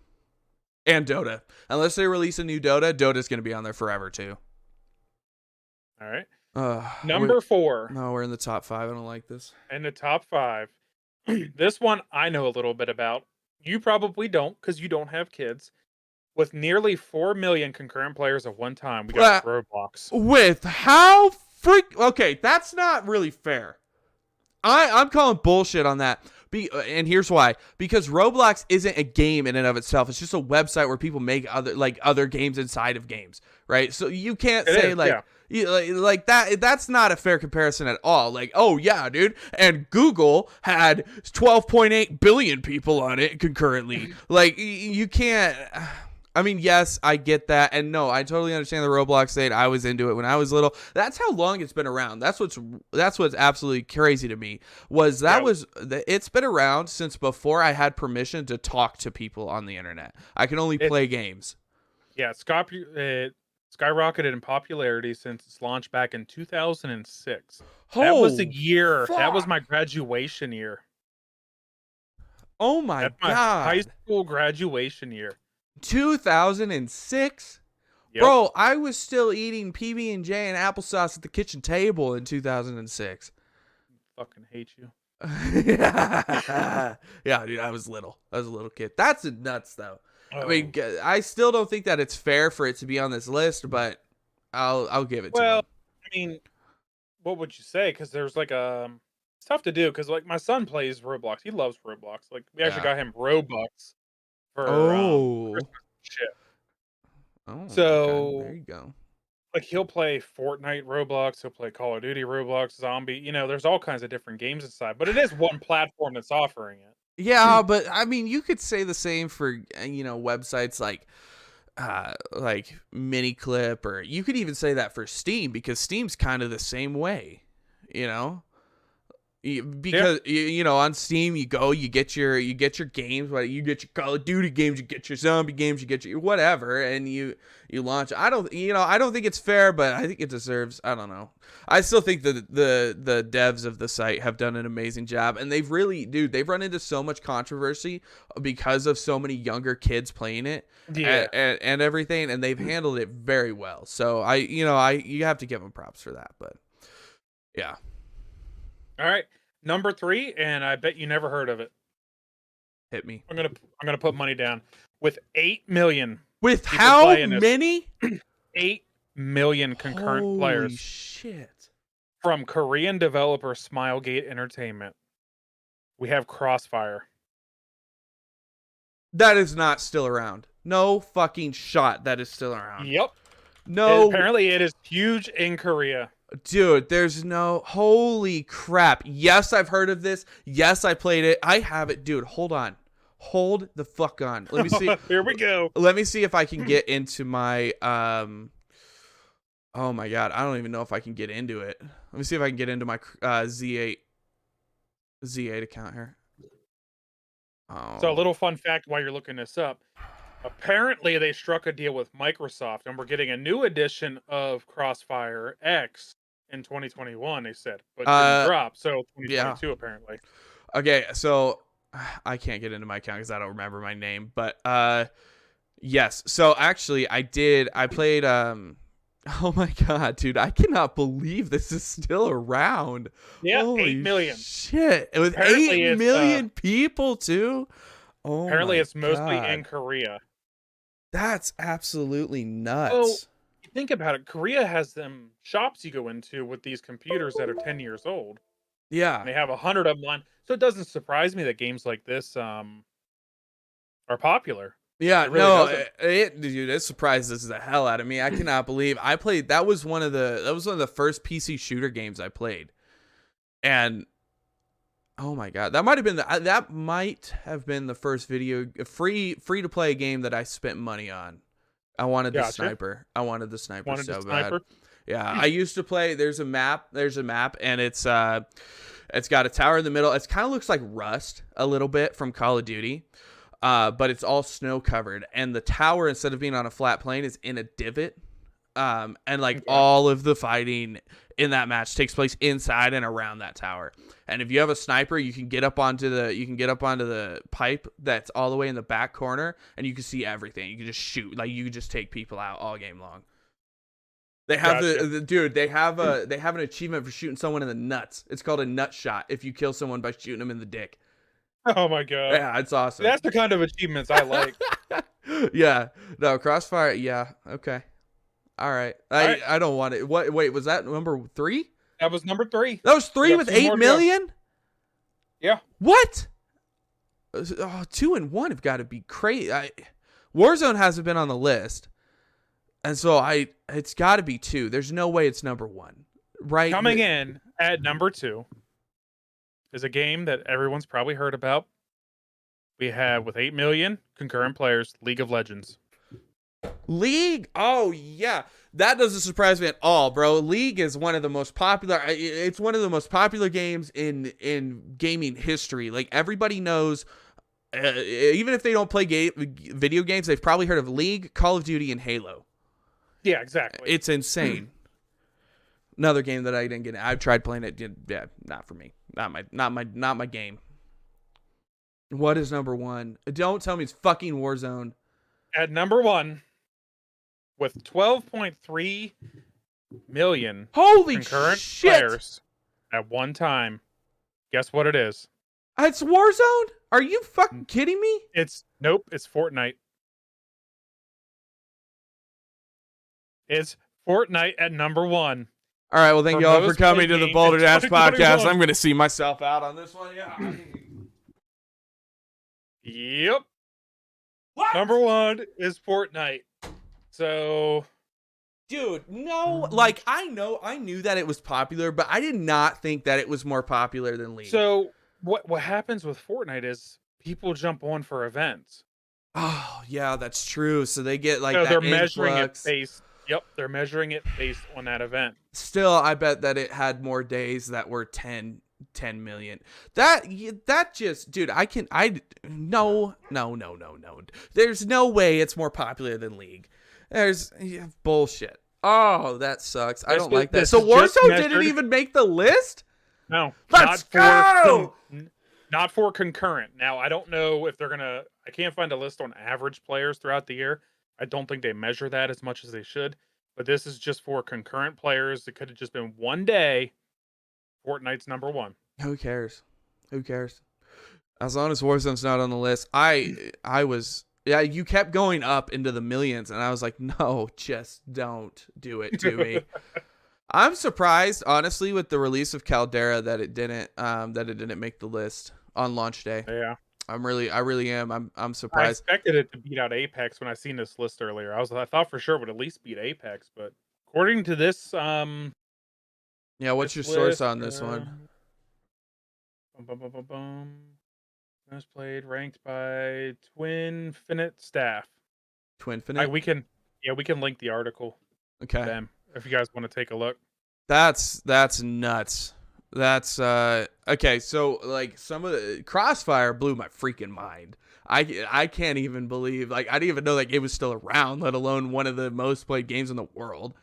Speaker 1: and Dota. Unless they release a new Dota, Dota's going to be on there forever too.
Speaker 2: All right.
Speaker 1: Uh,
Speaker 2: Number 4.
Speaker 1: No, we're in the top 5. I don't like this.
Speaker 2: In the top 5. This one I know a little bit about. You probably don't because you don't have kids. With nearly 4 million concurrent players at one time, we got Roblox.
Speaker 1: With how okay, that's not really fair. I'm calling bullshit on that. And here's why: because Roblox isn't a game in and of itself. It's just a website where people make other games inside of games, right? So you can't say like that. That's not a fair comparison at all. Like, oh yeah, dude, and Google had 12.8 billion people on it concurrently. Like, you can't. I mean, yes, I get that, and no, I totally understand the Roblox state. I was into it when I was little. That's how long it's been around. That's what's absolutely crazy to me. It's been around since before I had permission to talk to people on the internet. I can only play games.
Speaker 2: Yeah, it skyrocketed in popularity since its launch back in 2006. That was the year.
Speaker 1: Fuck.
Speaker 2: That was my graduation year.
Speaker 1: Oh my God!
Speaker 2: High school graduation year.
Speaker 1: 2006. Yep. Bro, I was still eating PB&J and applesauce at the kitchen table in 2006.
Speaker 2: Fucking hate you.
Speaker 1: Yeah, dude, I was little. I was a little kid. That's nuts, though. Oh. I mean, I still don't think that it's fair for it to be on this list, but I'll give it to him.
Speaker 2: Well, I mean, what would you say? Because there's like it's tough to do because like my son plays Roblox. He loves Roblox. Like we actually got him Robux. For shit. So
Speaker 1: okay. There you go.
Speaker 2: Like he'll play Fortnite Roblox, he'll play Call of Duty Roblox, Zombie. There's all kinds of different games inside, but it is one platform that's offering it.
Speaker 1: Yeah, but I mean, you could say the same for websites like Miniclip, or you could even say that for Steam, because Steam's kind of the same way, Because on Steam you get your games, you get your Call of Duty games, you get your zombie games, you get your whatever, and you launch. I don't think it's fair, but I think it deserves. I don't know. I still think that the devs of the site have done an amazing job, and they've run into so much controversy because of so many younger kids playing it, and everything, and they've handled it very well. So you have to give them props for that, but yeah.
Speaker 2: All right, number 3, and I bet you never heard of it.
Speaker 1: Hit me.
Speaker 2: I'm gonna put money down. With 8 million.
Speaker 1: With how many?
Speaker 2: 8 million concurrent players.
Speaker 1: Holy shit!
Speaker 2: From Korean developer Smilegate Entertainment, we have Crossfire.
Speaker 1: That is not still around. No fucking shot. That is still around.
Speaker 2: Yep.
Speaker 1: No.
Speaker 2: Apparently, it is huge in Korea.
Speaker 1: Dude, there's no... Holy crap. Yes, I've heard of this. Yes, I played it. I have it. Dude, hold on. Hold the fuck on. Let me see.
Speaker 2: Here we go.
Speaker 1: Let me see if I can get into my... Oh my God. I don't even know if I can get into it. Let me see if I can get into my Z8 account here. Oh.
Speaker 2: So a little fun fact while you're looking this up. Apparently, they struck a deal with Microsoft, and we're getting a new edition of Crossfire X in 2021, they said. But didn't drop, so 2022 apparently.
Speaker 1: Okay, so I can't get into my account because I don't remember my name. But yes, so actually I played Oh my god, dude! I cannot believe this is still around.
Speaker 2: Yeah, 8
Speaker 1: Holy
Speaker 2: million.
Speaker 1: shit! With eight
Speaker 2: Apparently it's
Speaker 1: million people too. Oh
Speaker 2: apparently
Speaker 1: my
Speaker 2: it's mostly in
Speaker 1: god,
Speaker 2: Korea.
Speaker 1: that's absolutely
Speaker 2: So
Speaker 1: nuts.
Speaker 2: you think about it, Korea has them shops you go into with these computers that are 10 years old. And
Speaker 1: Yeah,
Speaker 2: they have 100 of them on. So it doesn't surprise me that games like this are popular.
Speaker 1: yeah,
Speaker 2: It really
Speaker 1: no,
Speaker 2: doesn't.
Speaker 1: dude, it surprises the hell out of me. I cannot believe I played. That was one of the first PC shooter games I played, and oh my god, that might have been the first free to play game that I spent money on. I wanted the
Speaker 2: Gotcha.
Speaker 1: sniper. I wanted the sniper
Speaker 2: Wanted a
Speaker 1: so bad.
Speaker 2: sniper.
Speaker 1: Yeah, I used to play. There's a map, and it's got a tower in the middle. It kind of looks like Rust a little bit from Call of Duty, but it's all snow covered, and the tower, instead of being on a flat plane, is in a divot. And like
Speaker 2: Okay.
Speaker 1: all of the fighting in that match takes place inside and around that tower. And if you have a sniper, you can get up onto the pipe that's all the way in the back corner, and you can see everything. You can just shoot, like you can just take people out all game long. They have
Speaker 2: Gotcha.
Speaker 1: dude. They have an achievement for shooting someone in the nuts. It's called a nut shot. If you kill someone by shooting them in the dick.
Speaker 2: Oh my god.
Speaker 1: Yeah, it's awesome.
Speaker 2: That's the kind of achievements I like.
Speaker 1: Yeah, no Crossfire. Yeah, okay, all right.
Speaker 2: All right.
Speaker 1: I don't want it. What? Wait, was that number 3?
Speaker 2: That was number 3.
Speaker 1: That was
Speaker 2: We
Speaker 1: 3
Speaker 2: got
Speaker 1: with
Speaker 2: 2
Speaker 1: 8
Speaker 2: more to go.
Speaker 1: million.
Speaker 2: Yeah.
Speaker 1: What? Oh, 2 and 1 have got to be crazy. Warzone hasn't been on the list, and so it's got to be 2. There's no way it's number 1, right?
Speaker 2: Coming in at number 2 is a game that everyone's probably heard about. We have, with 8 million concurrent players, League of Legends.
Speaker 1: League. Oh yeah, that doesn't surprise me at all, bro. League is one of the most popular. It's one of the most popular games in gaming history. Like everybody knows. Even if they don't play video games, they've probably heard of League, Call of Duty, and Halo.
Speaker 2: Yeah, exactly.
Speaker 1: It's insane. Another game that I didn't get. I've tried playing it. Yeah, not for me. Not my game. What is number 1? Don't tell me it's fucking Warzone.
Speaker 2: At number 1, with 12.3 million
Speaker 1: Holy
Speaker 2: concurrent
Speaker 1: shit!
Speaker 2: players at one time, guess what it is?
Speaker 1: It's Warzone? Are you fucking kidding me?
Speaker 2: It's Fortnite. It's Fortnite at number 1.
Speaker 1: All right, well, thank
Speaker 2: For
Speaker 1: you all for
Speaker 2: most
Speaker 1: coming
Speaker 2: played
Speaker 1: to the
Speaker 2: game in
Speaker 1: Balderdash podcast.
Speaker 2: 2021.
Speaker 1: I'm going to see myself out on this one. Yeah.
Speaker 2: Yep.
Speaker 1: What?
Speaker 2: Number 1 is Fortnite. So,
Speaker 1: Dude, no. Like, I knew that it was popular, but I did not think that it was more popular than League.
Speaker 2: what happens with Fortnite is people jump on for events.
Speaker 1: Oh, yeah, that's true. So they get like
Speaker 2: So
Speaker 1: that
Speaker 2: they're measuring it
Speaker 1: influx.
Speaker 2: based. Yep, they're measuring it based on that event.
Speaker 1: Still, I bet that it had more days that were 10 million. That just, dude, no. There's no way it's more popular than League. There's bullshit. Oh, that sucks. I don't like that.
Speaker 2: This
Speaker 1: So
Speaker 2: is just
Speaker 1: Warzone didn't
Speaker 2: measured-
Speaker 1: even make the list?
Speaker 2: No,
Speaker 1: Let's go!
Speaker 2: Not for concurrent. Now, I don't know if they're gonna. I can't find a list on average players throughout the year. I don't think they measure that as much as they should. But this is just for concurrent players. It could have just been one day. Fortnite's number 1.
Speaker 1: Who cares? Who cares? As long as Warzone's not on the list. I was, yeah, you kept going up into the millions, and I was like, no, just don't do it to me. I'm surprised, honestly, with the release of Caldera that it didn't make the list on launch day.
Speaker 2: Yeah,
Speaker 1: I really am. I'm
Speaker 2: I
Speaker 1: surprised.
Speaker 2: expected it to beat out Apex when I seen this list earlier. I thought for sure it would at least beat Apex, but according to this,
Speaker 1: Yeah, what's your
Speaker 2: this
Speaker 1: source
Speaker 2: list,
Speaker 1: on this one?
Speaker 2: Most played, ranked by Twinfinite staff.
Speaker 1: Twinfinite?
Speaker 2: We can link the article to
Speaker 1: Okay.
Speaker 2: them if you guys want to take a look.
Speaker 1: That's nuts. That's okay, so like some of the Crossfire blew my freaking mind. I can't even believe, like, I didn't even know that game was still around, let alone one of the most played games in the world.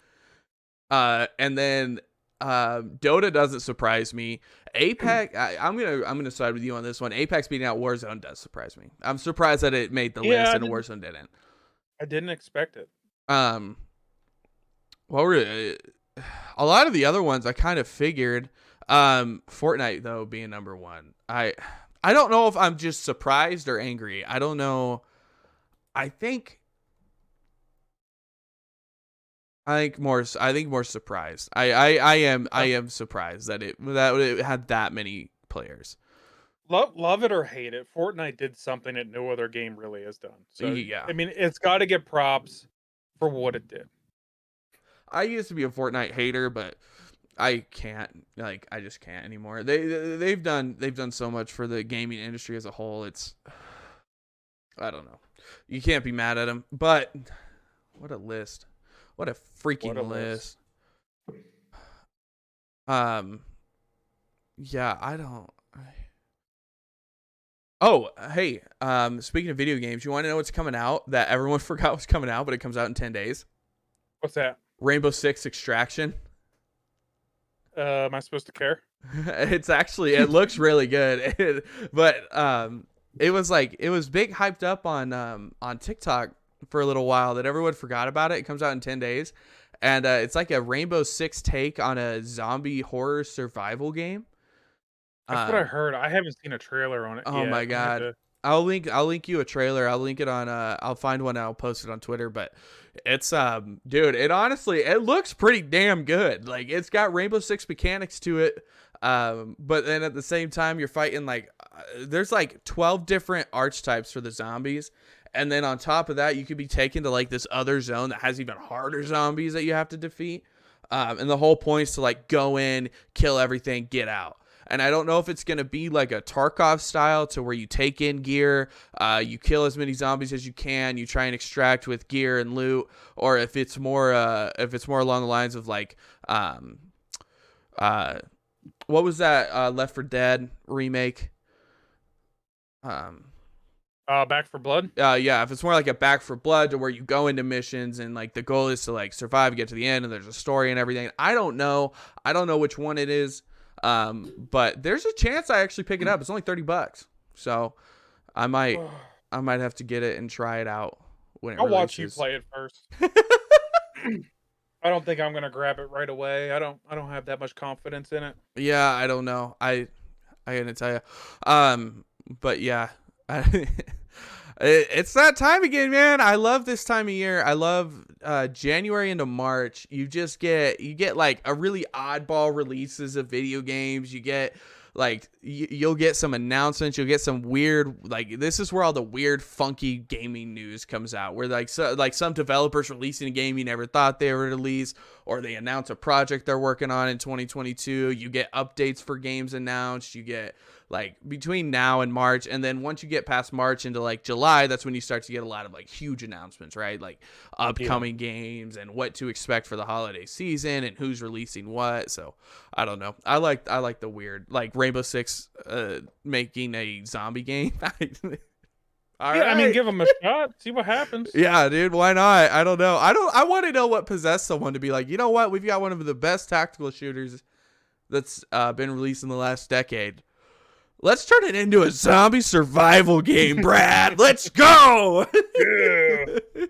Speaker 1: And then Dota doesn't surprise me. Apex, I'm gonna side with you on this one. Apex beating out Warzone does surprise me. I'm surprised that it made the
Speaker 2: Yeah,
Speaker 1: list
Speaker 2: I
Speaker 1: and
Speaker 2: didn't-
Speaker 1: Warzone didn't.
Speaker 2: I didn't expect it.
Speaker 1: What were a lot of the other ones I kind of figured. Fortnite though being number one. I don't know if I'm just surprised or angry. I don't know. I think I think more surprised. I am surprised that it had that many players.
Speaker 2: Love it or hate it, Fortnite did something that no other game really has done. So
Speaker 1: Yeah.
Speaker 2: I mean, it's got to get props for what it did.
Speaker 1: I used to be a Fortnite hater, but I can't, like, I just can't anymore. They've done so much for the gaming industry as a whole. It's I don't know. You can't be mad at them. But what a list. What a
Speaker 2: What
Speaker 1: freaking
Speaker 2: a list.
Speaker 1: list. Um yeah, I don't Oh, hey, speaking of video games, you want to know what's coming out that everyone forgot was coming out, but it comes out in 10 days?
Speaker 2: What's that?
Speaker 1: Rainbow Six Extraction.
Speaker 2: Am I supposed to care?
Speaker 1: It's actually it looks really good. But it was big hyped up on TikTok for a little while that everyone forgot about it. It comes out in 10 days. And it's like a Rainbow Six take on a zombie horror survival game.
Speaker 2: That's what I
Speaker 1: Um
Speaker 2: heard. I haven't seen a trailer on it
Speaker 1: oh
Speaker 2: yet.
Speaker 1: my
Speaker 2: I'm gonna have
Speaker 1: god.
Speaker 2: to.
Speaker 1: I'll link you a trailer. I'll link it on I'll find one and I'll post it on Twitter, but it's dude, it honestly it looks pretty damn good. Like it's got Rainbow Six mechanics to it. But then at the same time you're fighting like there's like 12 different archetypes for the zombies. And then on top of that, you could be taken to like this other zone that has even harder zombies that you have to defeat. And the whole point is to like go in, kill everything, get out. And I don't know if it's going to be like a Tarkov style to where you take in gear, you kill as many zombies as you can, you try and extract with gear and loot, or if it's more along the lines of like uh what was that Left 4 Dead remake? Um
Speaker 2: Back for Blood.
Speaker 1: yeah, if it's more like a Back for Blood to where you go into missions and like the goal is to like survive, get to the end, and there's a story and everything. I don't know which one it is. But there's a chance I actually pick it up. It's only $30, so I might have to get it and try it out when it
Speaker 2: I'll watch you
Speaker 1: releases.
Speaker 2: play it first. I don't think I'm gonna grab it right away. I don't have that much confidence in it.
Speaker 1: Yeah, I don't know. I gotta tell you. But yeah, it's that time again, man. I love this time of year. I love January into March. You get like a really oddball releases of video games. You get like you'll get some announcements. You'll get some weird like this is where all the weird funky gaming news comes out. Where like some developers releasing a game you never thought they would release, or they announce a project they're working on in 2022. You get updates for games announced. You get like between now and March, and then once you get past March into like July, that's when you start to get a lot of like huge announcements, right? Like upcoming games and what to expect for the holiday season and who's releasing what. So I don't know. I like the weird like Rainbow Six making a zombie game. All
Speaker 2: Yeah, I mean,
Speaker 1: right.
Speaker 2: give them a shot. See what happens.
Speaker 1: Yeah, dude, why not? I don't know. I want to know what possessed someone to be like, you know what? We've got one of the best tactical shooters that's been released in the last decade. Let's turn it into a zombie survival game, Brad. Let's go.
Speaker 2: Yeah.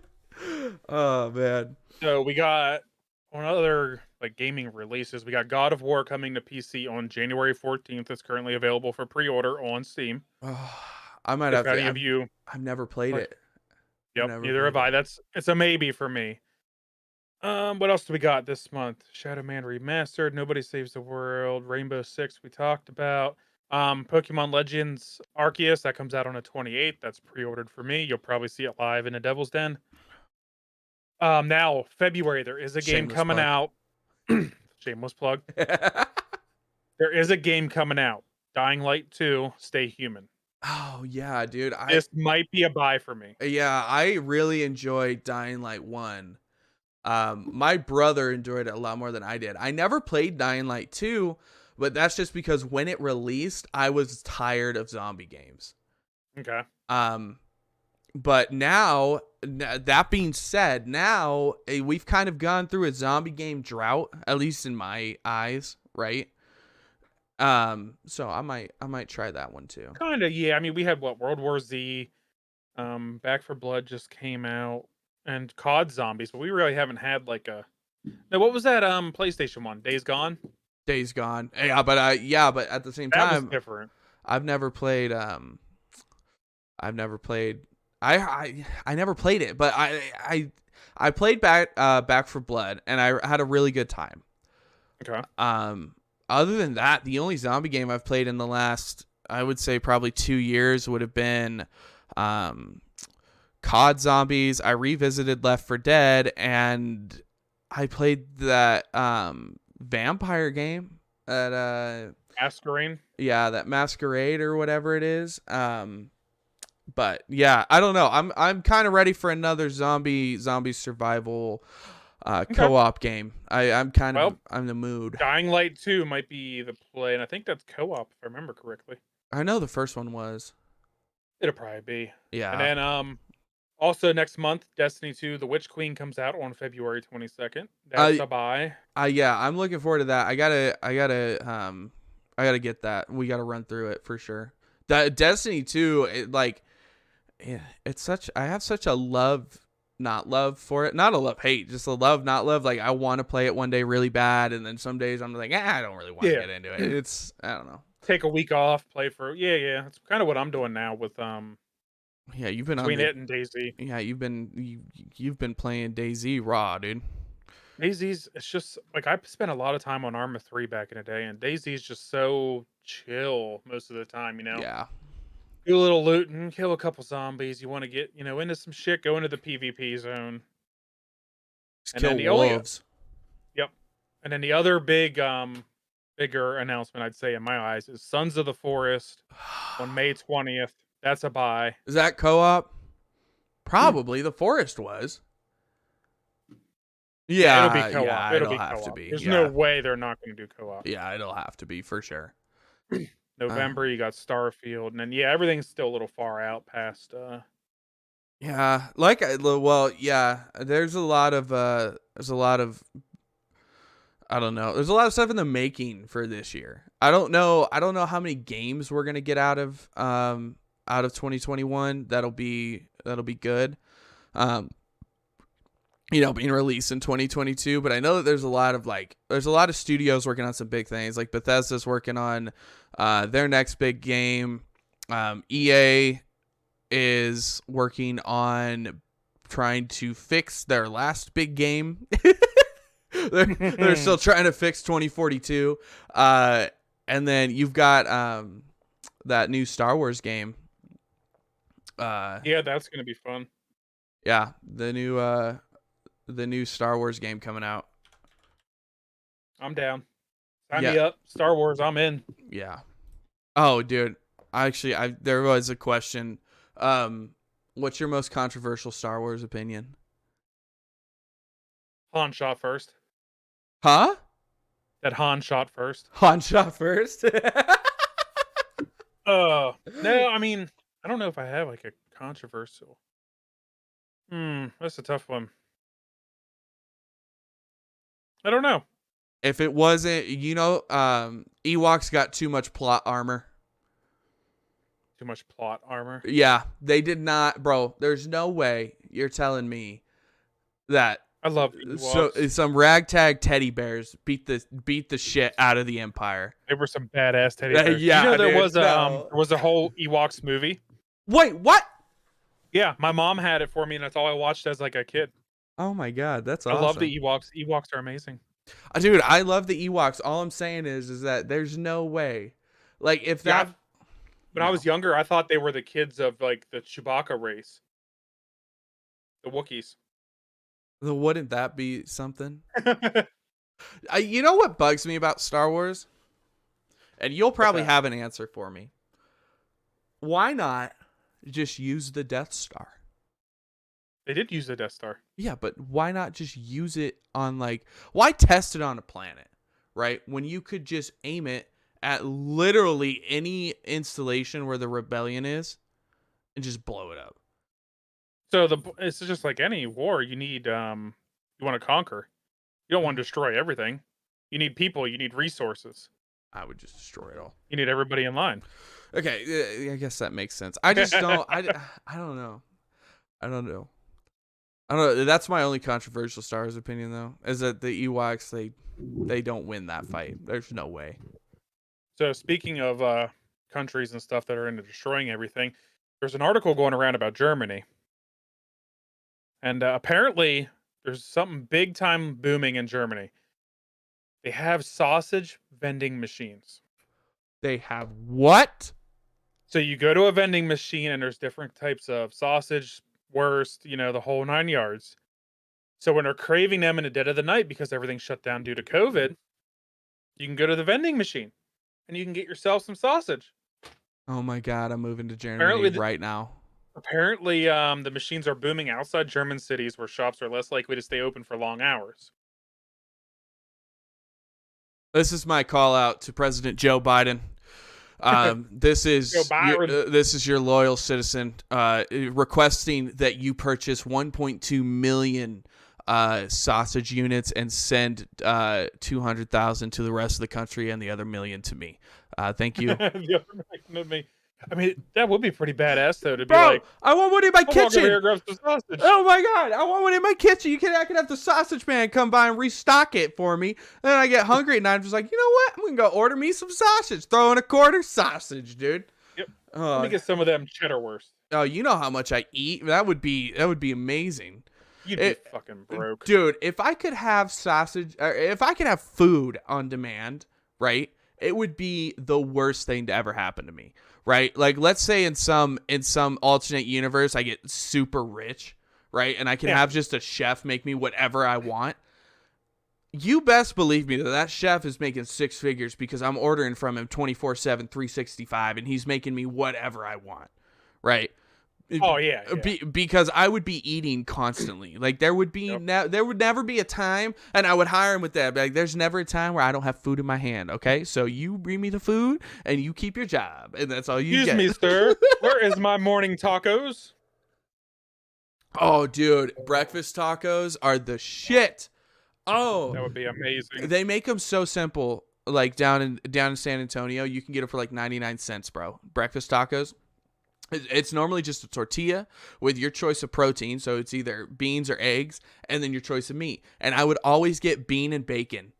Speaker 1: Oh man.
Speaker 2: So we got on other like gaming releases. We got God of War coming to PC on January 14th. It's currently available for pre-order on Steam.
Speaker 1: Oh, I might
Speaker 2: If
Speaker 1: have
Speaker 2: any
Speaker 1: to.
Speaker 2: of you,
Speaker 1: I've never played
Speaker 2: like,
Speaker 1: it.
Speaker 2: yep,
Speaker 1: Never
Speaker 2: neither have
Speaker 1: played
Speaker 2: I.
Speaker 1: it.
Speaker 2: It's a maybe for me. What else do we got this month? Shadow Man Remastered, Nobody Saves the World, Rainbow Six we talked about. Pokemon Legends Arceus, that comes out on the 28th. That's pre-ordered for me. You'll probably see it live in the Devil's Den. Now February, there is a game
Speaker 1: Shameless
Speaker 2: coming
Speaker 1: plug.
Speaker 2: out. Shameless plug. There is a game coming out. Dying Light 2, Stay Human.
Speaker 1: Oh yeah, dude.
Speaker 2: This might be a buy for me.
Speaker 1: I really enjoyed Dying Light 1. My brother enjoyed it a lot more than I did. I never played Dying Light 2, but that's just because when it released, I was tired of zombie games.
Speaker 2: Okay.
Speaker 1: But now, that being said, now we've kind of gone through a zombie game drought, at least in my eyes, right? So I might try that one too.
Speaker 2: Kind of, yeah. I mean, we had what World War Z, Back for Blood just came out, and COD Zombies, but we really haven't had like a Now, what was that PlayStation one? Days Gone?
Speaker 1: Days Gone. But at the same
Speaker 2: That was
Speaker 1: time,
Speaker 2: different.
Speaker 1: I've never played. I've never played. I never played it, but I played Back for Blood, and I had a really good time.
Speaker 2: Okay.
Speaker 1: Um, Other than that, the only zombie game I've played in the last, I would say, probably 2 years would have been, um, COD Zombies. I revisited Left 4 Dead, and I played that vampire game at
Speaker 2: Masquerade.
Speaker 1: yeah, that Masquerade or whatever it is. But yeah, I don't know. I'm kind of ready for another zombie survival
Speaker 2: Okay.
Speaker 1: co-op game.
Speaker 2: Well,
Speaker 1: I'm in the mood.
Speaker 2: Dying Light 2 might be the play, and I think that's co-op if I remember correctly.
Speaker 1: I know the first one was.
Speaker 2: It'll probably be. And
Speaker 1: Yeah.
Speaker 2: then also next month, Destiny 2: The Witch Queen comes out on February 22nd. That's
Speaker 1: I
Speaker 2: a buy.
Speaker 1: yeah, I'm looking forward to that. I gotta get that. We gotta run through it for sure. That Destiny 2, yeah, it's such I have such a love not love for it. Not a love hate, just a love not love. Like I want to play it one day really bad, and then some days I'm like, I don't really want to
Speaker 2: Yeah.
Speaker 1: get into it. It's I don't know.
Speaker 2: Take a week off, play for yeah. That's kind of what I'm doing now with
Speaker 1: Yeah, you've been on
Speaker 2: between
Speaker 1: the
Speaker 2: it and Daisy.
Speaker 1: yeah, you've been playing DayZ raw, dude.
Speaker 2: Daisy's it's just like I spent a lot of time on Arma 3 back in the day, and Daisy's just so chill most of the time,
Speaker 1: Yeah.
Speaker 2: Do a little looting, kill a couple zombies. You want to get, into some shit, go into the PvP zone.
Speaker 1: Just
Speaker 2: And then
Speaker 1: kill
Speaker 2: the only
Speaker 1: wolves.
Speaker 2: yep. And then the other bigger announcement I'd say in my eyes is Sons of the Forest on May 20th. That's a buy.
Speaker 1: Is that co-op? Probably the forest was.
Speaker 2: Yeah, it'll be
Speaker 1: Yeah,
Speaker 2: co-op.
Speaker 1: yeah,
Speaker 2: It'll
Speaker 1: it'll
Speaker 2: be
Speaker 1: have to
Speaker 2: co-op.
Speaker 1: be.
Speaker 2: There's no
Speaker 1: Yeah.
Speaker 2: way they're not going to do co-op.
Speaker 1: Yeah, it'll have to be for sure.
Speaker 2: November, you got Starfield, and then everything's still a little far out past.
Speaker 1: Yeah, well, yeah, there's a lot of I don't know. There's a lot of stuff in the making for this year. I don't know how many games we're going to get out of 2021 that'll be good. Um being released in 2022, but I know that there's a lot of studios working on some big things. Like Bethesda's working on their next big game. EA is working on trying to fix their last big game. They're still trying to fix 2042. And then you've got that new Star Wars game.
Speaker 2: Yeah, that's going to be fun.
Speaker 1: Yeah, the new Star Wars game coming out.
Speaker 2: I'm down. Sign
Speaker 1: Yeah,
Speaker 2: me up. Star Wars, I'm in.
Speaker 1: yeah. Oh, dude. I there was a question. What's your most controversial Star Wars opinion?
Speaker 2: Han shot first.
Speaker 1: Huh?
Speaker 2: That Han shot first.
Speaker 1: Han shot first.
Speaker 2: No, I mean, I don't know if I have like a controversial. That's a tough one. I don't know.
Speaker 1: If it wasn't, Ewoks got too much plot armor.
Speaker 2: Too much plot armor.
Speaker 1: Yeah, they did not, bro. There's no way you're telling me that
Speaker 2: I love Ewoks.
Speaker 1: some ragtag teddy bears beat the shit out of the Empire.
Speaker 2: They were some badass teddy bears.
Speaker 1: Yeah,
Speaker 2: There
Speaker 1: dude,
Speaker 2: was
Speaker 1: no.
Speaker 2: there was a whole Ewoks movie.
Speaker 1: Wait, what?
Speaker 2: Yeah, my mom had it for me, and that's all I watched as like a kid.
Speaker 1: Oh my god, that's
Speaker 2: I
Speaker 1: awesome.
Speaker 2: love the Ewoks. Ewoks are amazing.
Speaker 1: Dude, I love the Ewoks. All I'm saying is that there's no way. Like if that
Speaker 2: When I was younger, I thought they were the kids of like the Chewbacca race. The Wookiees.
Speaker 1: then wouldn't that be something? You know what bugs me about Star Wars? And you'll probably have an answer for me. Why not just use the Death Star?
Speaker 2: They did use the Death Star.
Speaker 1: Yeah, but why not just use it on why test it on a planet, right? When you could just aim it at literally any installation where the rebellion is and just blow it up.
Speaker 2: So it's just like any war. You need you want to conquer. You don't want to destroy everything. You need people. You need resources.
Speaker 1: I would just destroy it all.
Speaker 2: You need everybody in line.
Speaker 1: Okay, I guess that makes sense. I just don't. I don't know. I don't know. I don't know. That's my only controversial Star Wars opinion, though, is that the Ewoks they don't win that fight. There's no way.
Speaker 2: So speaking of countries and stuff that are into destroying everything, there's an article going around about Germany, and apparently there's something big time booming in Germany. They have sausage vending machines.
Speaker 1: They have what?
Speaker 2: So you go to a vending machine and there's different types of sausage, wurst, the whole 9 yards. So when they're craving them in the dead of the night because everything's shut down due to COVID, you can go to the vending machine and you can get yourself some sausage.
Speaker 1: Oh my God, I'm moving to Germany
Speaker 2: Apparently,
Speaker 1: right now.
Speaker 2: the machines are booming outside German cities where shops are less likely to stay open for long hours.
Speaker 1: This is my call out to President Joe Biden. This
Speaker 2: Joe
Speaker 1: is
Speaker 2: Byron.
Speaker 1: this is your loyal citizen requesting that you purchase 1.2 million sausage units and send 200,000 to the rest of the country and the other million to me. Thank you.
Speaker 2: The other night to me. I mean, that would be pretty badass though to be
Speaker 1: Bro,
Speaker 2: like,
Speaker 1: I want one in my
Speaker 2: I'll walk over
Speaker 1: kitchen.
Speaker 2: here and grab some sausage.
Speaker 1: Oh my God, I want one in my kitchen. I can have the sausage man come by and restock it for me. And then I get hungry and I'm just like, you know what? I'm going to go order me some sausage. Throw in a quarter sausage, dude.
Speaker 2: Yep. Let me get some of them cheddar wurst.
Speaker 1: Oh, you know how much I eat? That would be amazing.
Speaker 2: You'd be fucking broke.
Speaker 1: Dude, if I could have sausage, or if I could have food on demand, right? It would be the worst thing to ever happen to me, right? Like, let's say in some alternate universe, I get super rich, right? And I can have just a chef make me whatever I want. You best believe me that chef is making six figures because I'm ordering from him 24/7, 365, and he's making me whatever I want, right?
Speaker 2: Oh yeah,
Speaker 1: Because I would be eating constantly. Like there would be there would never be a time, and I would hire him with that. Like there's never a time where I don't have food in my hand. Okay, so you bring me the food and you keep your job, and that's all you
Speaker 2: Excuse
Speaker 1: get.
Speaker 2: me, sir. Where is my morning tacos?
Speaker 1: Oh, dude, breakfast tacos are the shit. Oh,
Speaker 2: That would be amazing.
Speaker 1: they make them so simple. Like down in San Antonio, you can get it for like 99 cents, bro. Breakfast tacos. It's normally just a tortilla with your choice of protein. So it's either beans or eggs and then your choice of meat. And I would always get bean and bacon.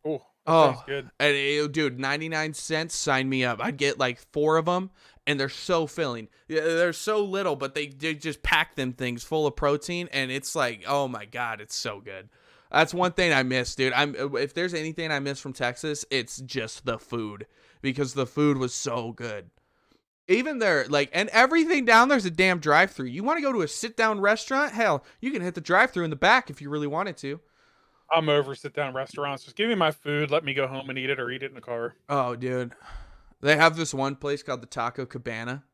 Speaker 2: Oh, sounds good.
Speaker 1: And dude, 99 cents, sign me up. I'd get like 4 of them and they're so filling. Yeah, they're so little, but they just pack them things full of protein. And it's like, oh my God, it's so good. That's one thing I miss, dude. If there's anything I miss from Texas, it's just the food because the food was so good. Even there, like, and everything down there's a damn drive-through. You want to go to a sit-down restaurant? Hell, you can hit the drive-through in the back if you really wanted to.
Speaker 2: I'm over sit-down restaurants. Just give me my food. Let me go home and eat it or eat it in the car.
Speaker 1: Oh, dude. They have this one place called the Taco Cabana.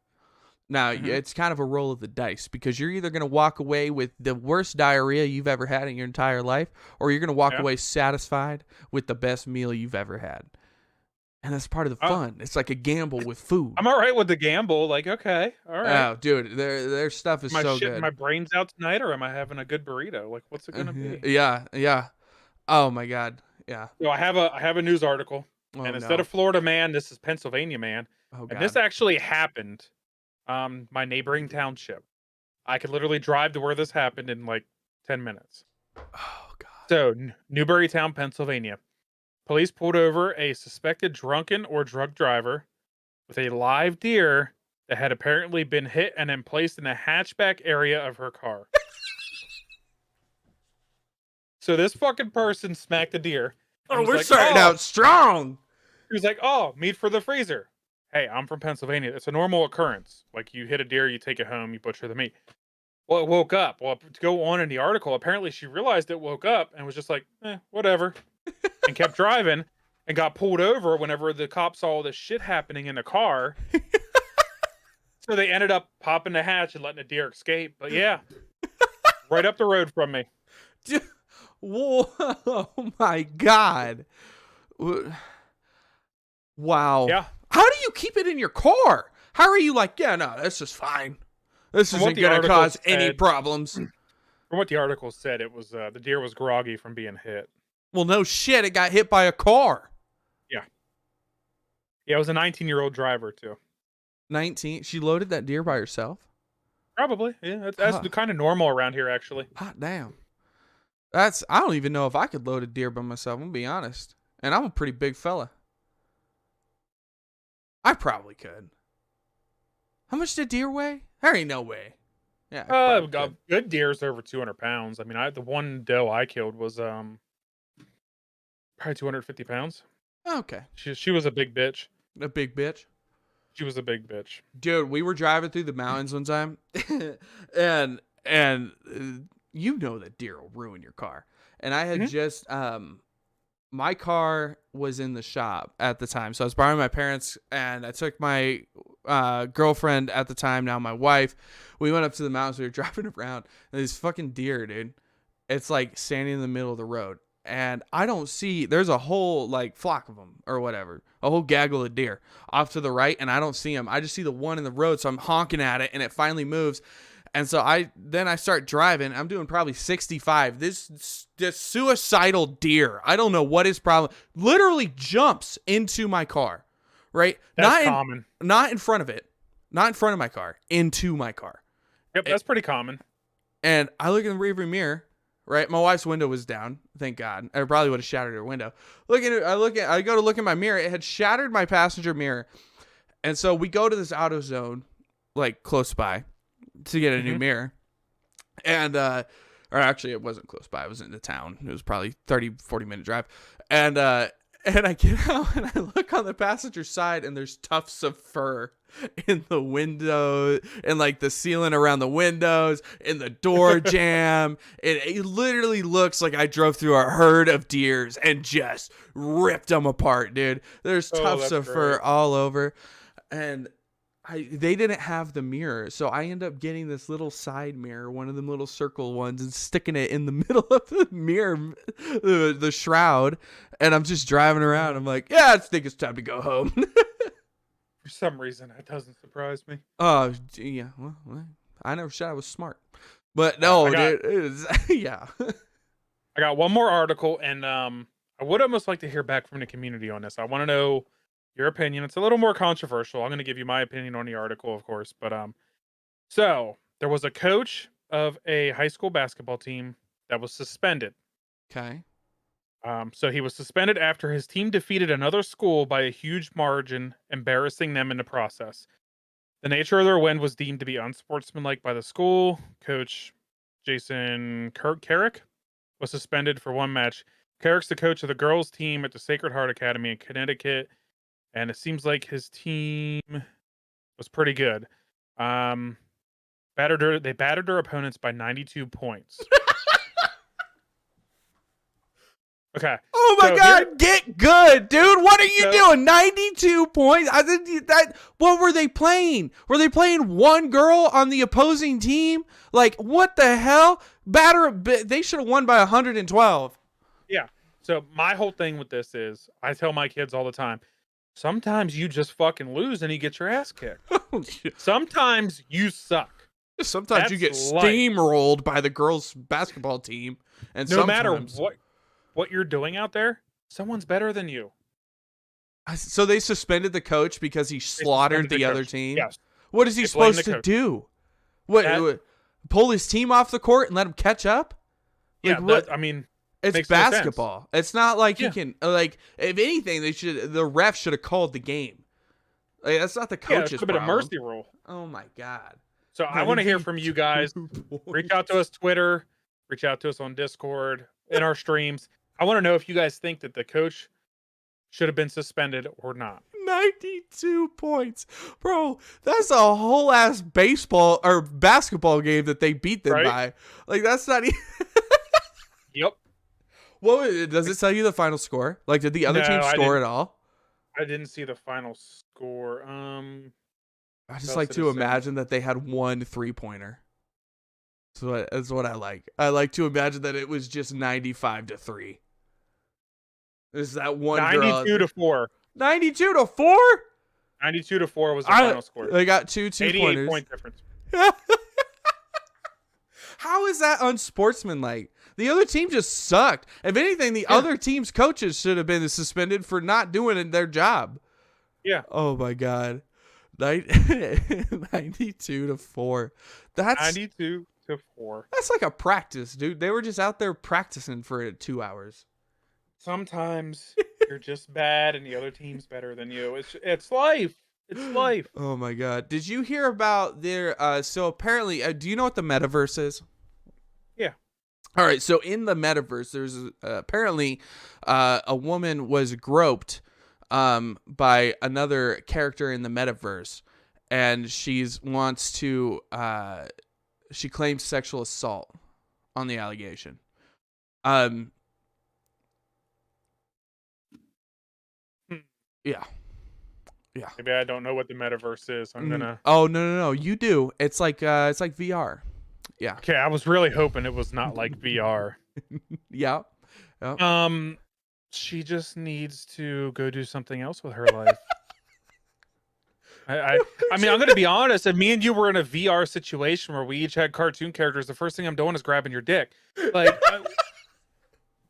Speaker 1: Now, it's kind of a roll of the dice because you're either going to walk away with the worst diarrhea you've ever had in your entire life, or you're going to walk away satisfied with the best meal you've ever had. And that's part of the fun. It's like a gamble with food.
Speaker 2: I'm all right with the gamble. Like, okay, all right.
Speaker 1: Oh, dude, their stuff is so good.
Speaker 2: My brains out tonight, or am I having a good burrito? Like, what's it gonna be?
Speaker 1: Yeah. Oh my God, yeah.
Speaker 2: So I have a news article, and instead of Florida man, this is Pennsylvania man, and this actually happened. My neighboring township. I could literally drive to where this happened in like 10 minutes.
Speaker 1: Oh God.
Speaker 2: So Newburytown, Pennsylvania. Police pulled over a suspected drunken or drug driver with a live deer that had apparently been hit and then placed in the hatchback area of her car. So this fucking person smacked a deer.
Speaker 1: Oh, we're starting out strong.
Speaker 2: He was like, "Oh, meat for the freezer." Hey, I'm from Pennsylvania. It's a normal occurrence. Like you hit a deer, you take it home, you butcher the meat. Well, it woke up. Well, to go on in the article, apparently she realized it woke up and was just like, whatever. And kept driving and got pulled over whenever the cops saw all this shit happening in the car. So they ended up popping the hatch and letting the deer escape. But yeah, right up the road from me.
Speaker 1: Whoa, oh my God. Wow.
Speaker 2: Yeah.
Speaker 1: How do you keep it in your car? How are you like, yeah, no, this is fine. This isn't going to cause any problems.
Speaker 2: From what the article said, it was the deer was groggy from being hit.
Speaker 1: Well, no shit. It got hit by a car.
Speaker 2: Yeah. Yeah, it was a 19-year-old driver, too.
Speaker 1: 19? She loaded that deer by herself?
Speaker 2: Probably, yeah. That's
Speaker 1: Huh.
Speaker 2: kind of normal around here, actually.
Speaker 1: Hot damn. I don't even know if I could load a deer by myself. I'm gonna be honest. And I'm a pretty big fella. I probably could. How much did deer weigh? There ain't no way. Yeah, I probably
Speaker 2: A
Speaker 1: could.
Speaker 2: good deer's over 200 pounds. I mean, the one doe I killed was probably 250 pounds.
Speaker 1: Okay.
Speaker 2: She was a big bitch.
Speaker 1: A big bitch.
Speaker 2: She was a big bitch.
Speaker 1: Dude, we were driving through the mountains one time, and you know that deer will ruin your car. And I had
Speaker 2: Hmm.
Speaker 1: just my car was in the shop at the time, so I was borrowing my parents, and I took my girlfriend at the time, now my wife. We went up to the mountains. We were driving around, and these fucking deer, dude. It's like standing in the middle of the road, and I don't see. There's a whole like flock of them or whatever, a whole gaggle of deer off to the right, and I don't see them. I just see the one in the road, so I'm honking at it, and it finally moves. And so I start driving. I'm doing probably 65. This suicidal deer, I don't know what his problem. Literally jumps into my car, right?
Speaker 2: That's common.
Speaker 1: Not in front of it, not in front of my car, into my car.
Speaker 2: Yep, that's pretty common.
Speaker 1: And I look in the rearview mirror, right? My wife's window was down, thank God. I probably would have shattered her window. I go to look in my mirror. It had shattered my passenger mirror. And so we go to this auto zone, like close by, to get a new
Speaker 2: Hmm.
Speaker 1: mirror. And or actually it wasn't close by, it was in the town. It was probably 30-40 minute drive. And I get out and I look on the passenger side, and there's tufts of fur in the window, and like the ceiling around the windows, in the door jam. It literally looks like I drove through a herd of deers and just ripped them apart, dude. There's
Speaker 2: Oh,
Speaker 1: tufts
Speaker 2: that's
Speaker 1: of
Speaker 2: great.
Speaker 1: fur all over. And they didn't have the mirror, so I end up getting this little side mirror, one of them little circle ones, and sticking it in the middle of the mirror, the shroud, and I'm just driving around. I'm like, yeah, I think it's time to go home.
Speaker 2: For some reason, that doesn't surprise me.
Speaker 1: Oh, yeah. Well, I never said I was smart, but
Speaker 2: I
Speaker 1: no,
Speaker 2: got
Speaker 1: dude, it was, yeah.
Speaker 2: I got one more article, and I would almost like to hear back from the community on this. I want to know your opinion. It's a little more controversial. I'm going to give you my opinion on the article, of course, but so there was a coach of a high school basketball team that was suspended.
Speaker 1: Okay.
Speaker 2: So he was suspended after his team defeated another school by a huge margin, embarrassing them in the process. The nature of their win was deemed to be unsportsmanlike by the school. Coach Jason Carrick was suspended for one match. Carrick's the coach of the girls' team at the Sacred Heart Academy in Connecticut, and it seems like his team was pretty good. They battered their opponents by 92 points. Okay.
Speaker 1: Oh my
Speaker 2: So
Speaker 1: God, get good, dude. What are you
Speaker 2: So-
Speaker 1: doing? 92 points. I think that. What were they playing? Were they playing one girl on the opposing team? Like, what the hell? They should have won by 112.
Speaker 2: Yeah. So my whole thing with this is, I tell my kids all the time, sometimes you just fucking lose and you get your ass kicked. Sometimes you suck.
Speaker 1: Sometimes you get
Speaker 2: That's life.
Speaker 1: steamrolled by the girls' basketball team, and
Speaker 2: No matter
Speaker 1: sometimes
Speaker 2: what you're doing out there, someone's better than you.
Speaker 1: So they suspended the coach because he slaughtered
Speaker 2: suspended
Speaker 1: the
Speaker 2: the
Speaker 1: other
Speaker 2: coach.
Speaker 1: team.
Speaker 2: Yes.
Speaker 1: What is he
Speaker 2: They blamed
Speaker 1: supposed
Speaker 2: the
Speaker 1: to
Speaker 2: coach.
Speaker 1: do?
Speaker 2: That-
Speaker 1: What? Pull his team off the court and let him catch up?
Speaker 2: Yeah,
Speaker 1: what?
Speaker 2: I mean,
Speaker 1: It's
Speaker 2: makes no sense.
Speaker 1: basketball. It's not like
Speaker 2: Yeah.
Speaker 1: he can like. If anything, the ref should have called the game. Like, that's not the
Speaker 2: yeah, it
Speaker 1: coach's
Speaker 2: should have been a
Speaker 1: problem.
Speaker 2: mercy rule.
Speaker 1: Oh my God.
Speaker 2: So I want to hear from you guys.
Speaker 1: 92
Speaker 2: Reach out to us Twitter, reach out to us on Discord, in our streams. I want to know if you guys think that the coach should have been suspended or not.
Speaker 1: 92 points. Bro, that's a whole ass baseball or basketball game that they beat them
Speaker 2: Right?
Speaker 1: by. Like, that's not even.
Speaker 2: Yep.
Speaker 1: Does it tell you the final score? Like, did the other
Speaker 2: No,
Speaker 1: team
Speaker 2: I
Speaker 1: score
Speaker 2: didn't.
Speaker 1: at all?
Speaker 2: I didn't see the final score.
Speaker 1: I just
Speaker 2: else
Speaker 1: like
Speaker 2: did
Speaker 1: to
Speaker 2: it say?
Speaker 1: imagine that they had one 3-pointer. So that's what I like. I like to imagine that it was just 95-3. Is that one
Speaker 2: 92
Speaker 1: girl?
Speaker 2: to 4.
Speaker 1: 92-4?
Speaker 2: 92 to 4 was the final score.
Speaker 1: They got two
Speaker 2: 88
Speaker 1: pointers.
Speaker 2: point difference.
Speaker 1: How is that unsportsmanlike? The other team just sucked. If anything, the other team's coaches should have been suspended for not doing their job.
Speaker 2: Yeah.
Speaker 1: Oh my God. 92 to 4. That's
Speaker 2: 92-4.
Speaker 1: that's like a practice, dude. They were just out there practicing for 2 hours.
Speaker 2: Sometimes you're just bad and the other team's better than you. It's life. It's life.
Speaker 1: Oh my god. Did you hear about their so apparently do you know what the metaverse is?
Speaker 2: Yeah.
Speaker 1: All right, so in the metaverse there's apparently a woman was groped by another character in the metaverse, and she claims sexual assault on the allegation. Yeah. Yeah.
Speaker 2: Maybe I don't know what the metaverse is. I'm gonna.
Speaker 1: Oh no, you do. It's like VR. Yeah.
Speaker 2: Okay, I was really hoping it was not like VR.
Speaker 1: Yeah. Yep.
Speaker 2: She just needs to go do something else with her life. I mean, I'm gonna be honest. If me and you were in a VR situation where we each had cartoon characters, the first thing I'm doing is grabbing your dick. Like,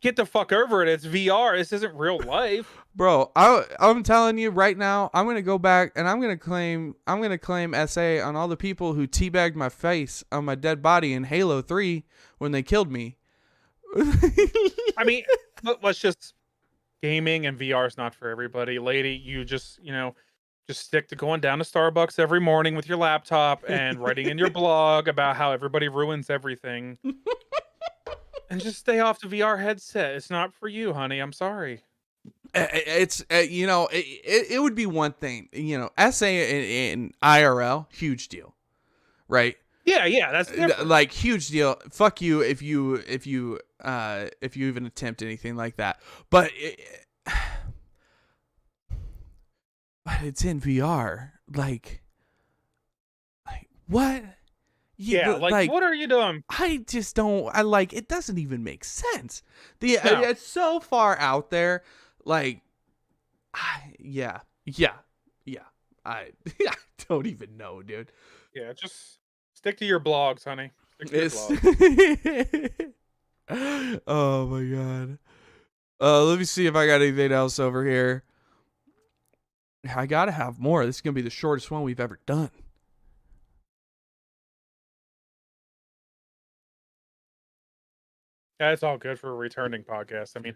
Speaker 2: get the fuck over it. It's VR. This isn't real life.
Speaker 1: Bro, I'm telling you right now, I'm gonna go back and I'm gonna claim SA on all the people who teabagged my face on my dead body in Halo 3 when they killed me.
Speaker 2: I mean, let's just gaming and VR is not for everybody, lady. You just stick to going down to Starbucks every morning with your laptop and writing in your blog about how everybody ruins everything, and just stay off the VR headset. It's not for you, honey. I'm sorry.
Speaker 1: It's it would be one thing, SA in IRL, huge deal, right?
Speaker 2: Yeah, that's different.
Speaker 1: Like huge deal. Fuck you if you even attempt anything like that. But it's in VR. Like what?
Speaker 2: Yeah, like what are you doing?
Speaker 1: I just don't. It doesn't even make sense. It's so far out there. Like, yeah. I don't even know, dude.
Speaker 2: Yeah, just stick to your blogs, honey. Stick to your blogs.
Speaker 1: Oh my god. Let me see if I got anything else over here. I gotta have more. This is gonna be the shortest one we've ever done.
Speaker 2: Yeah, it's all good for a returning podcast. I mean,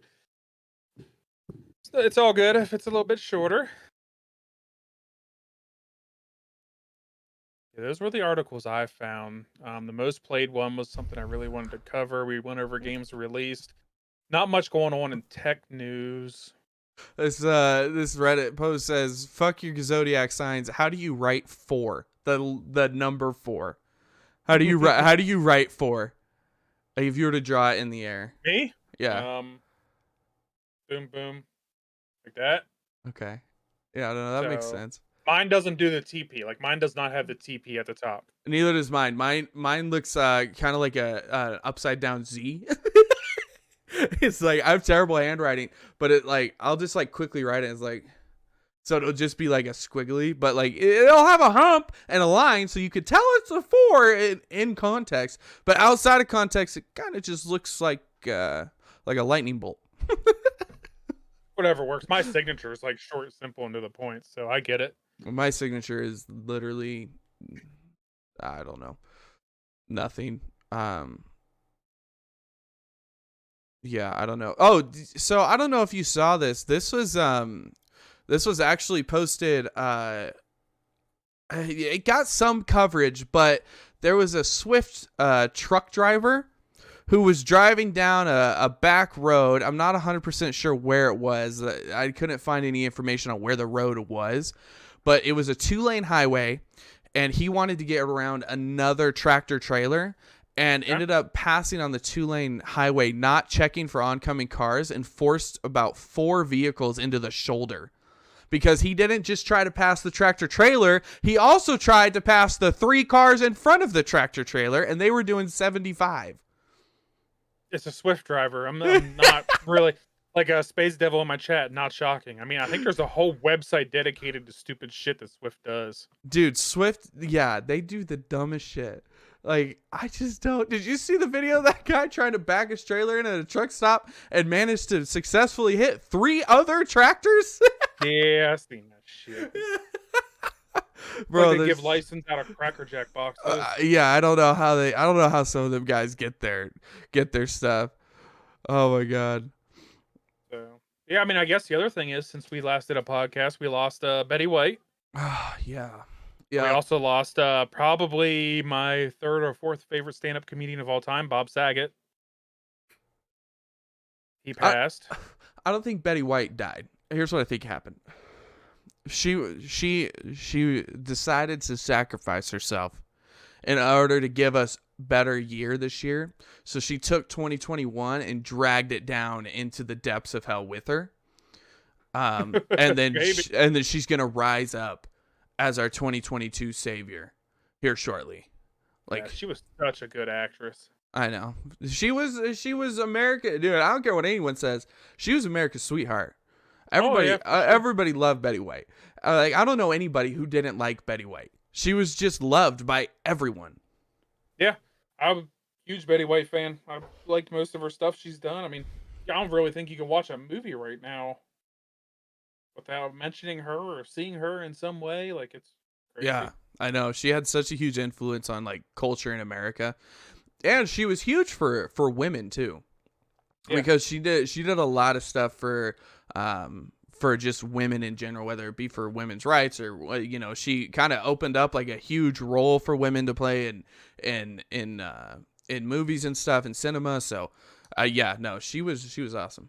Speaker 2: it's all good if it's a little bit shorter. Yeah, those were the articles I found. The most played one was something I really wanted to cover. We went over games released. Not much going on in tech news.
Speaker 1: This Reddit post says, "Fuck your zodiac signs. How do you write 4? The number 4. How do you write? How do you write 4? Like if you were to draw it in the air."
Speaker 2: Me?
Speaker 1: Yeah.
Speaker 2: Boom, boom, like that.
Speaker 1: Okay. Yeah, I don't know. That makes sense.
Speaker 2: Mine doesn't do the TP. Like mine does not have the TP at the top.
Speaker 1: Neither does mine. Mine looks kind of like a upside down Z. It's like I have terrible handwriting, but I'll just quickly write it. It's like, so it'll just be like a squiggly, but it'll have a hump and a line, so you could tell it's a 4 in context. But outside of context, it kind of just looks like a lightning bolt.
Speaker 2: Whatever works. My signature is short, simple, and to the point, so I get it.
Speaker 1: My signature is literally, I don't know, nothing. Yeah, I don't know. Oh, so I don't know if you saw this. This was actually posted. It got some coverage, but there was a Swift truck driver who was driving down a back road. I'm not 100% sure where it was. I couldn't find any information on where the road was, but it was a 2-lane highway, and he wanted to get around another tractor trailer and ended up passing on the 2-lane highway, not checking for oncoming cars, and forced about 4 vehicles into the shoulder. Because he didn't just try to pass the tractor trailer, he also tried to pass the 3 cars in front of the tractor trailer, and they were doing 75.
Speaker 2: It's a Swift driver. I'm not really like a space devil in my chat. Not shocking. I mean, I think there's a whole website dedicated to stupid shit that Swift does.
Speaker 1: Dude, Swift, yeah, they do the dumbest shit. I just don't. Did you see the video of that guy trying to back his trailer in at a truck stop and managed to successfully hit 3 other tractors?
Speaker 2: Yeah, I seen that shit. Like
Speaker 1: bro.
Speaker 2: they give
Speaker 1: There's
Speaker 2: license out of Cracker Jack boxes.
Speaker 1: yeah, I don't know how some of them guys get their stuff. Oh my god.
Speaker 2: So yeah, I mean, I guess the other thing is since we last did a podcast, we lost Betty White.
Speaker 1: Yeah.
Speaker 2: We
Speaker 1: Yeah.
Speaker 2: also lost probably my third or fourth favorite stand-up comedian of all time, Bob Saget. He
Speaker 1: I
Speaker 2: passed.
Speaker 1: I don't think Betty White died. Here's what I think happened. She decided to sacrifice herself in order to give us better year this year. So she took 2021 and dragged it down into the depths of hell with her.
Speaker 2: Maybe.
Speaker 1: And then she's gonna rise up as our 2022 savior here shortly.
Speaker 2: Yeah,
Speaker 1: Like
Speaker 2: she was such a good actress.
Speaker 1: I know she was America, dude. I don't care what anyone says. She was America's sweetheart.
Speaker 2: Oh yeah, for sure.
Speaker 1: Everybody loved Betty White. Like I don't know anybody who didn't like Betty White. She was just loved by everyone.
Speaker 2: Yeah, I'm a huge Betty White fan. I liked most of her stuff she's done. I mean, I don't really think you can watch a movie right now without mentioning her or seeing her in some way. Like it's
Speaker 1: Yeah,
Speaker 2: crazy.
Speaker 1: I know. She had such a huge influence on like culture in America. And she was huge for women too.
Speaker 2: Yeah.
Speaker 1: Because she did a lot of stuff for just women in general, whether it be for women's rights or she kind of opened up like a huge role for women to play in movies and stuff and cinema. So yeah, no, she was awesome.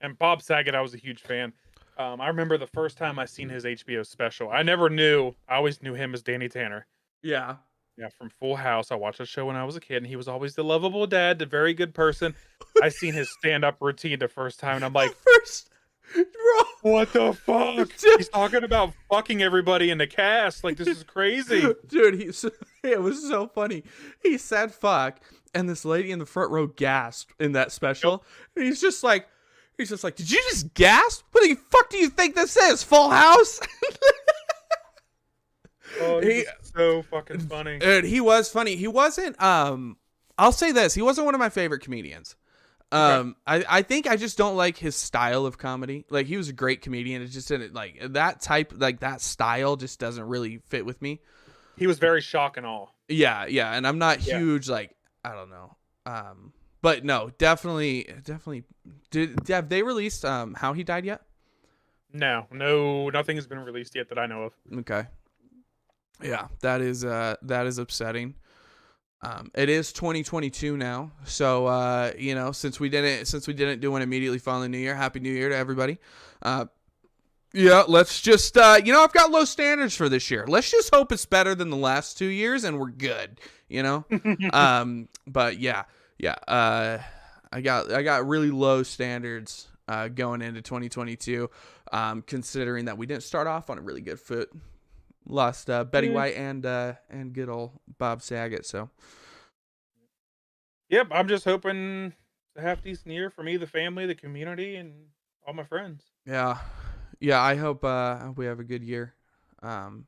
Speaker 2: And Bob Saget, I was a huge fan. I remember the first time I seen his HBO special. I never knew. I always knew him as Danny Tanner.
Speaker 1: Yeah.
Speaker 2: Yeah, from Full House. I watched the show when I was a kid, and he was always the lovable dad, the very good person. I seen his stand-up routine the first time, and I'm like,
Speaker 1: First, bro,
Speaker 2: what the fuck? He's talking about fucking everybody in the cast. Like, this is crazy.
Speaker 1: dude, it was so funny. He said fuck, and this lady in the front row gasped in that special. And he's just like, did you just gasp? What the fuck do you think this is? Full House?
Speaker 2: Oh, he's so fucking funny.
Speaker 1: Dude, he was funny. He wasn't. I'll say this: he wasn't one of my favorite comedians.
Speaker 2: Okay.
Speaker 1: I think I just don't like his style of comedy. Like he was a great comedian. It just didn't like that type, like that style, just doesn't really fit with me.
Speaker 2: He was very shock and awe.
Speaker 1: Yeah, yeah, and I'm not
Speaker 2: Yeah.
Speaker 1: huge. Like I don't know. But no, definitely. Have they released how he died yet?
Speaker 2: No, nothing has been released yet that I know of.
Speaker 1: Okay. Yeah, that is upsetting. It is 2022 now, so since we didn't do one immediately following New Year, Happy New Year to everybody. Yeah, let's just I've got low standards for this year. Let's just hope it's better than the last 2 years, and we're good. But yeah. I got really low standards going into 2022, considering that we didn't start off on a really good foot. Lost Betty White and good old Bob Saget. So,
Speaker 2: Yep, I'm just hoping to have a decent year for me, the family, the community, and all my friends.
Speaker 1: yeah. I hope we have a good year. I'm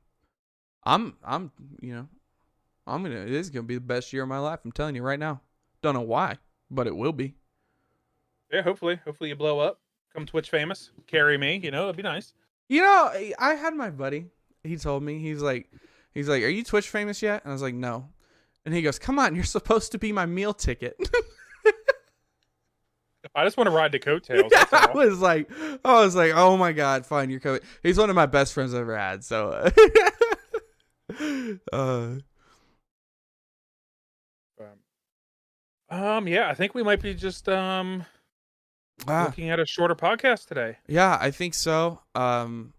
Speaker 1: this is gonna be the best year of my life. I'm telling you right now. Don't know why, but it will be.
Speaker 2: Yeah, hopefully you blow up, come Twitch famous, carry me. It'd be nice.
Speaker 1: I had my buddy. He told me he's like, "Are you Twitch famous yet?" And I was like, "No." And he goes, "Come on, you're supposed to be my meal ticket."
Speaker 2: I just want to ride the coattails.
Speaker 1: Yeah,
Speaker 2: That's all.
Speaker 1: I was like, oh my god, fine, you're coming. He's one of my best friends I've ever had. So,
Speaker 2: Yeah, I think we might be just looking at a shorter podcast today.
Speaker 1: yeah, I think so. I'm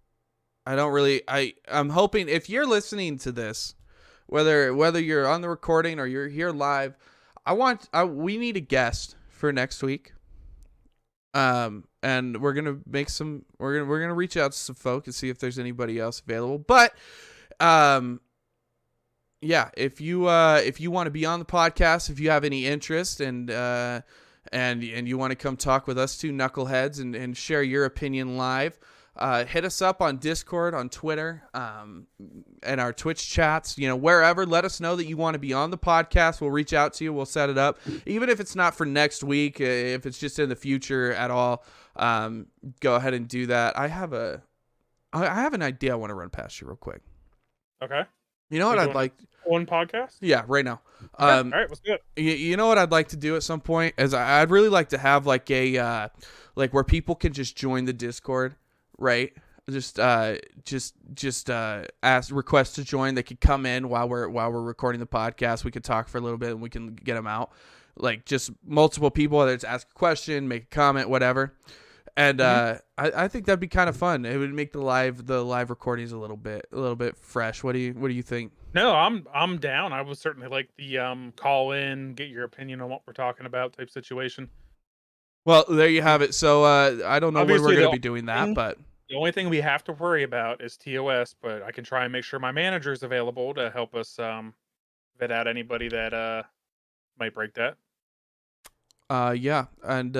Speaker 1: hoping if you're listening to this, whether you're on the recording or you're here live, we need a guest for next week. And we're gonna we're gonna reach out to some folk and see if there's anybody else available. But, yeah, if you want to be on the podcast, if you have any interest and you want to come talk with us two knuckleheads and share your opinion live, hit us up on Discord, on Twitter, and our Twitch chats, wherever. Let us know that you want to be on the podcast. We'll reach out to you. We'll set it up. Even if it's not for next week, if it's just in the future at all, go ahead and do that. I have an idea I want to run past you real quick.
Speaker 2: Okay.
Speaker 1: You know what
Speaker 2: We
Speaker 1: I'd
Speaker 2: doing
Speaker 1: like?
Speaker 2: one podcast?
Speaker 1: Yeah, right now.
Speaker 2: Okay. All right. Let's do it.
Speaker 1: You know what I'd like to do at some point is I'd really like to have like a like where people can just join the Discord, right? Just ask request to join. They could come in while we're recording the podcast. We could talk for a little bit and we can get them out. Like just multiple people, whether it's ask a question, make a comment, whatever. And
Speaker 2: Hmm.
Speaker 1: I think that'd be kind of fun. It would make the live recordings a little bit fresh. What do you think?
Speaker 2: No, I'm down. I would certainly like the call in, get your opinion on what we're talking about type situation.
Speaker 1: Well, there you
Speaker 2: I mean,
Speaker 1: have it. So I don't know when we're
Speaker 2: obviously
Speaker 1: going to be doing that,
Speaker 2: thing,
Speaker 1: but
Speaker 2: the only thing we have to worry about is TOS, but I can try and make sure my manager is available to help us vet out anybody that might break that.
Speaker 1: yeah. And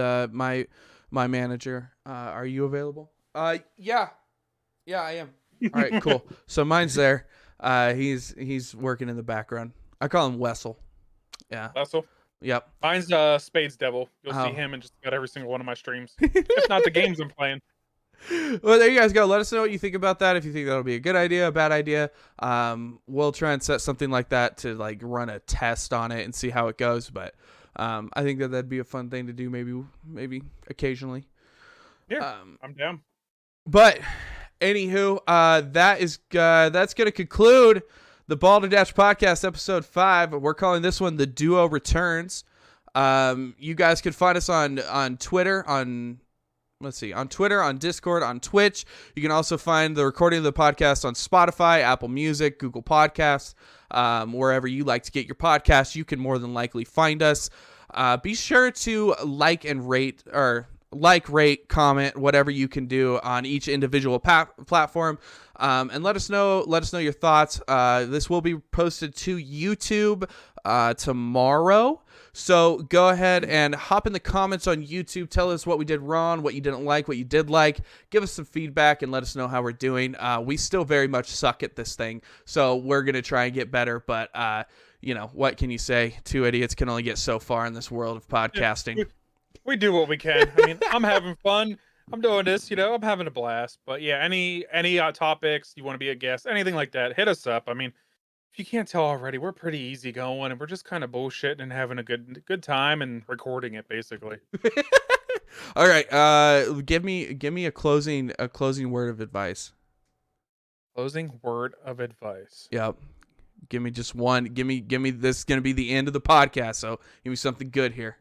Speaker 1: my manager, are you available? Yeah, yeah, I am. All right, cool. So mine's there. He's working in the background. I call him Wessel. Yeah.
Speaker 2: Russell.
Speaker 1: Yep.
Speaker 2: Mine's Spades Devil. You'll see
Speaker 1: Oh.
Speaker 2: him in just about every single one of my streams. If not the games I'm playing.
Speaker 1: Well, there you guys go. Let us know what you think about that. If you think that'll be a good idea, a bad idea, we'll try and set something like that to like run a test on it and see how it goes. But I think that'd be a fun thing to do, maybe occasionally.
Speaker 2: Yeah,
Speaker 1: Um,
Speaker 2: I'm down.
Speaker 1: but anywho, that's gonna conclude the Balderdash podcast episode 5. We're calling this one the Duo Returns. You guys can find us on Twitter on Twitter, on Discord, on Twitch. You can also find the recording of the podcast on Spotify, Apple Music, Google Podcasts, wherever you like to get your podcasts. You can more than likely find us. Be sure to like, rate, comment, whatever you can do on each individual platform, and let us know your thoughts. This will be posted to YouTube tomorrow. So go ahead and hop in the comments on YouTube. Tell us what we did wrong, what you didn't like, what you did like. Give us some feedback and let us know how we're doing. We still very much suck at this thing, so we're going to try and get better. But, what can you say? Two idiots can only get so far in this world of
Speaker 2: Yeah,
Speaker 1: podcasting.
Speaker 2: we do what we can. I mean, I'm having fun. I'm doing this, I'm having a blast. But yeah, any topics you want to be a guest, anything like that, hit us up. I mean, if you can't tell already, we're pretty easy going, and we're just kind of bullshitting and having a good time and recording it, basically.
Speaker 1: All right. Give me a closing word of advice.
Speaker 2: Closing word of advice.
Speaker 1: Yep. Give me just one. Give me this is gonna be the end of the podcast, so give me something good here.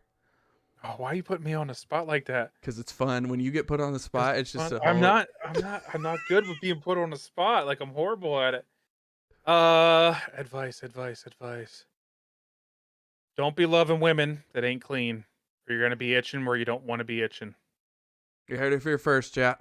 Speaker 2: Oh, why are you putting me on the spot like that?
Speaker 1: Because it's fun. When you get put on the spot, it's just a
Speaker 2: I'm
Speaker 1: whole
Speaker 2: not. I'm not good with being put on the spot. Like I'm horrible at it. Advice. Don't be loving women that ain't clean, or you're gonna be itching where you don't want to be itching.
Speaker 1: You heard it here first, chat.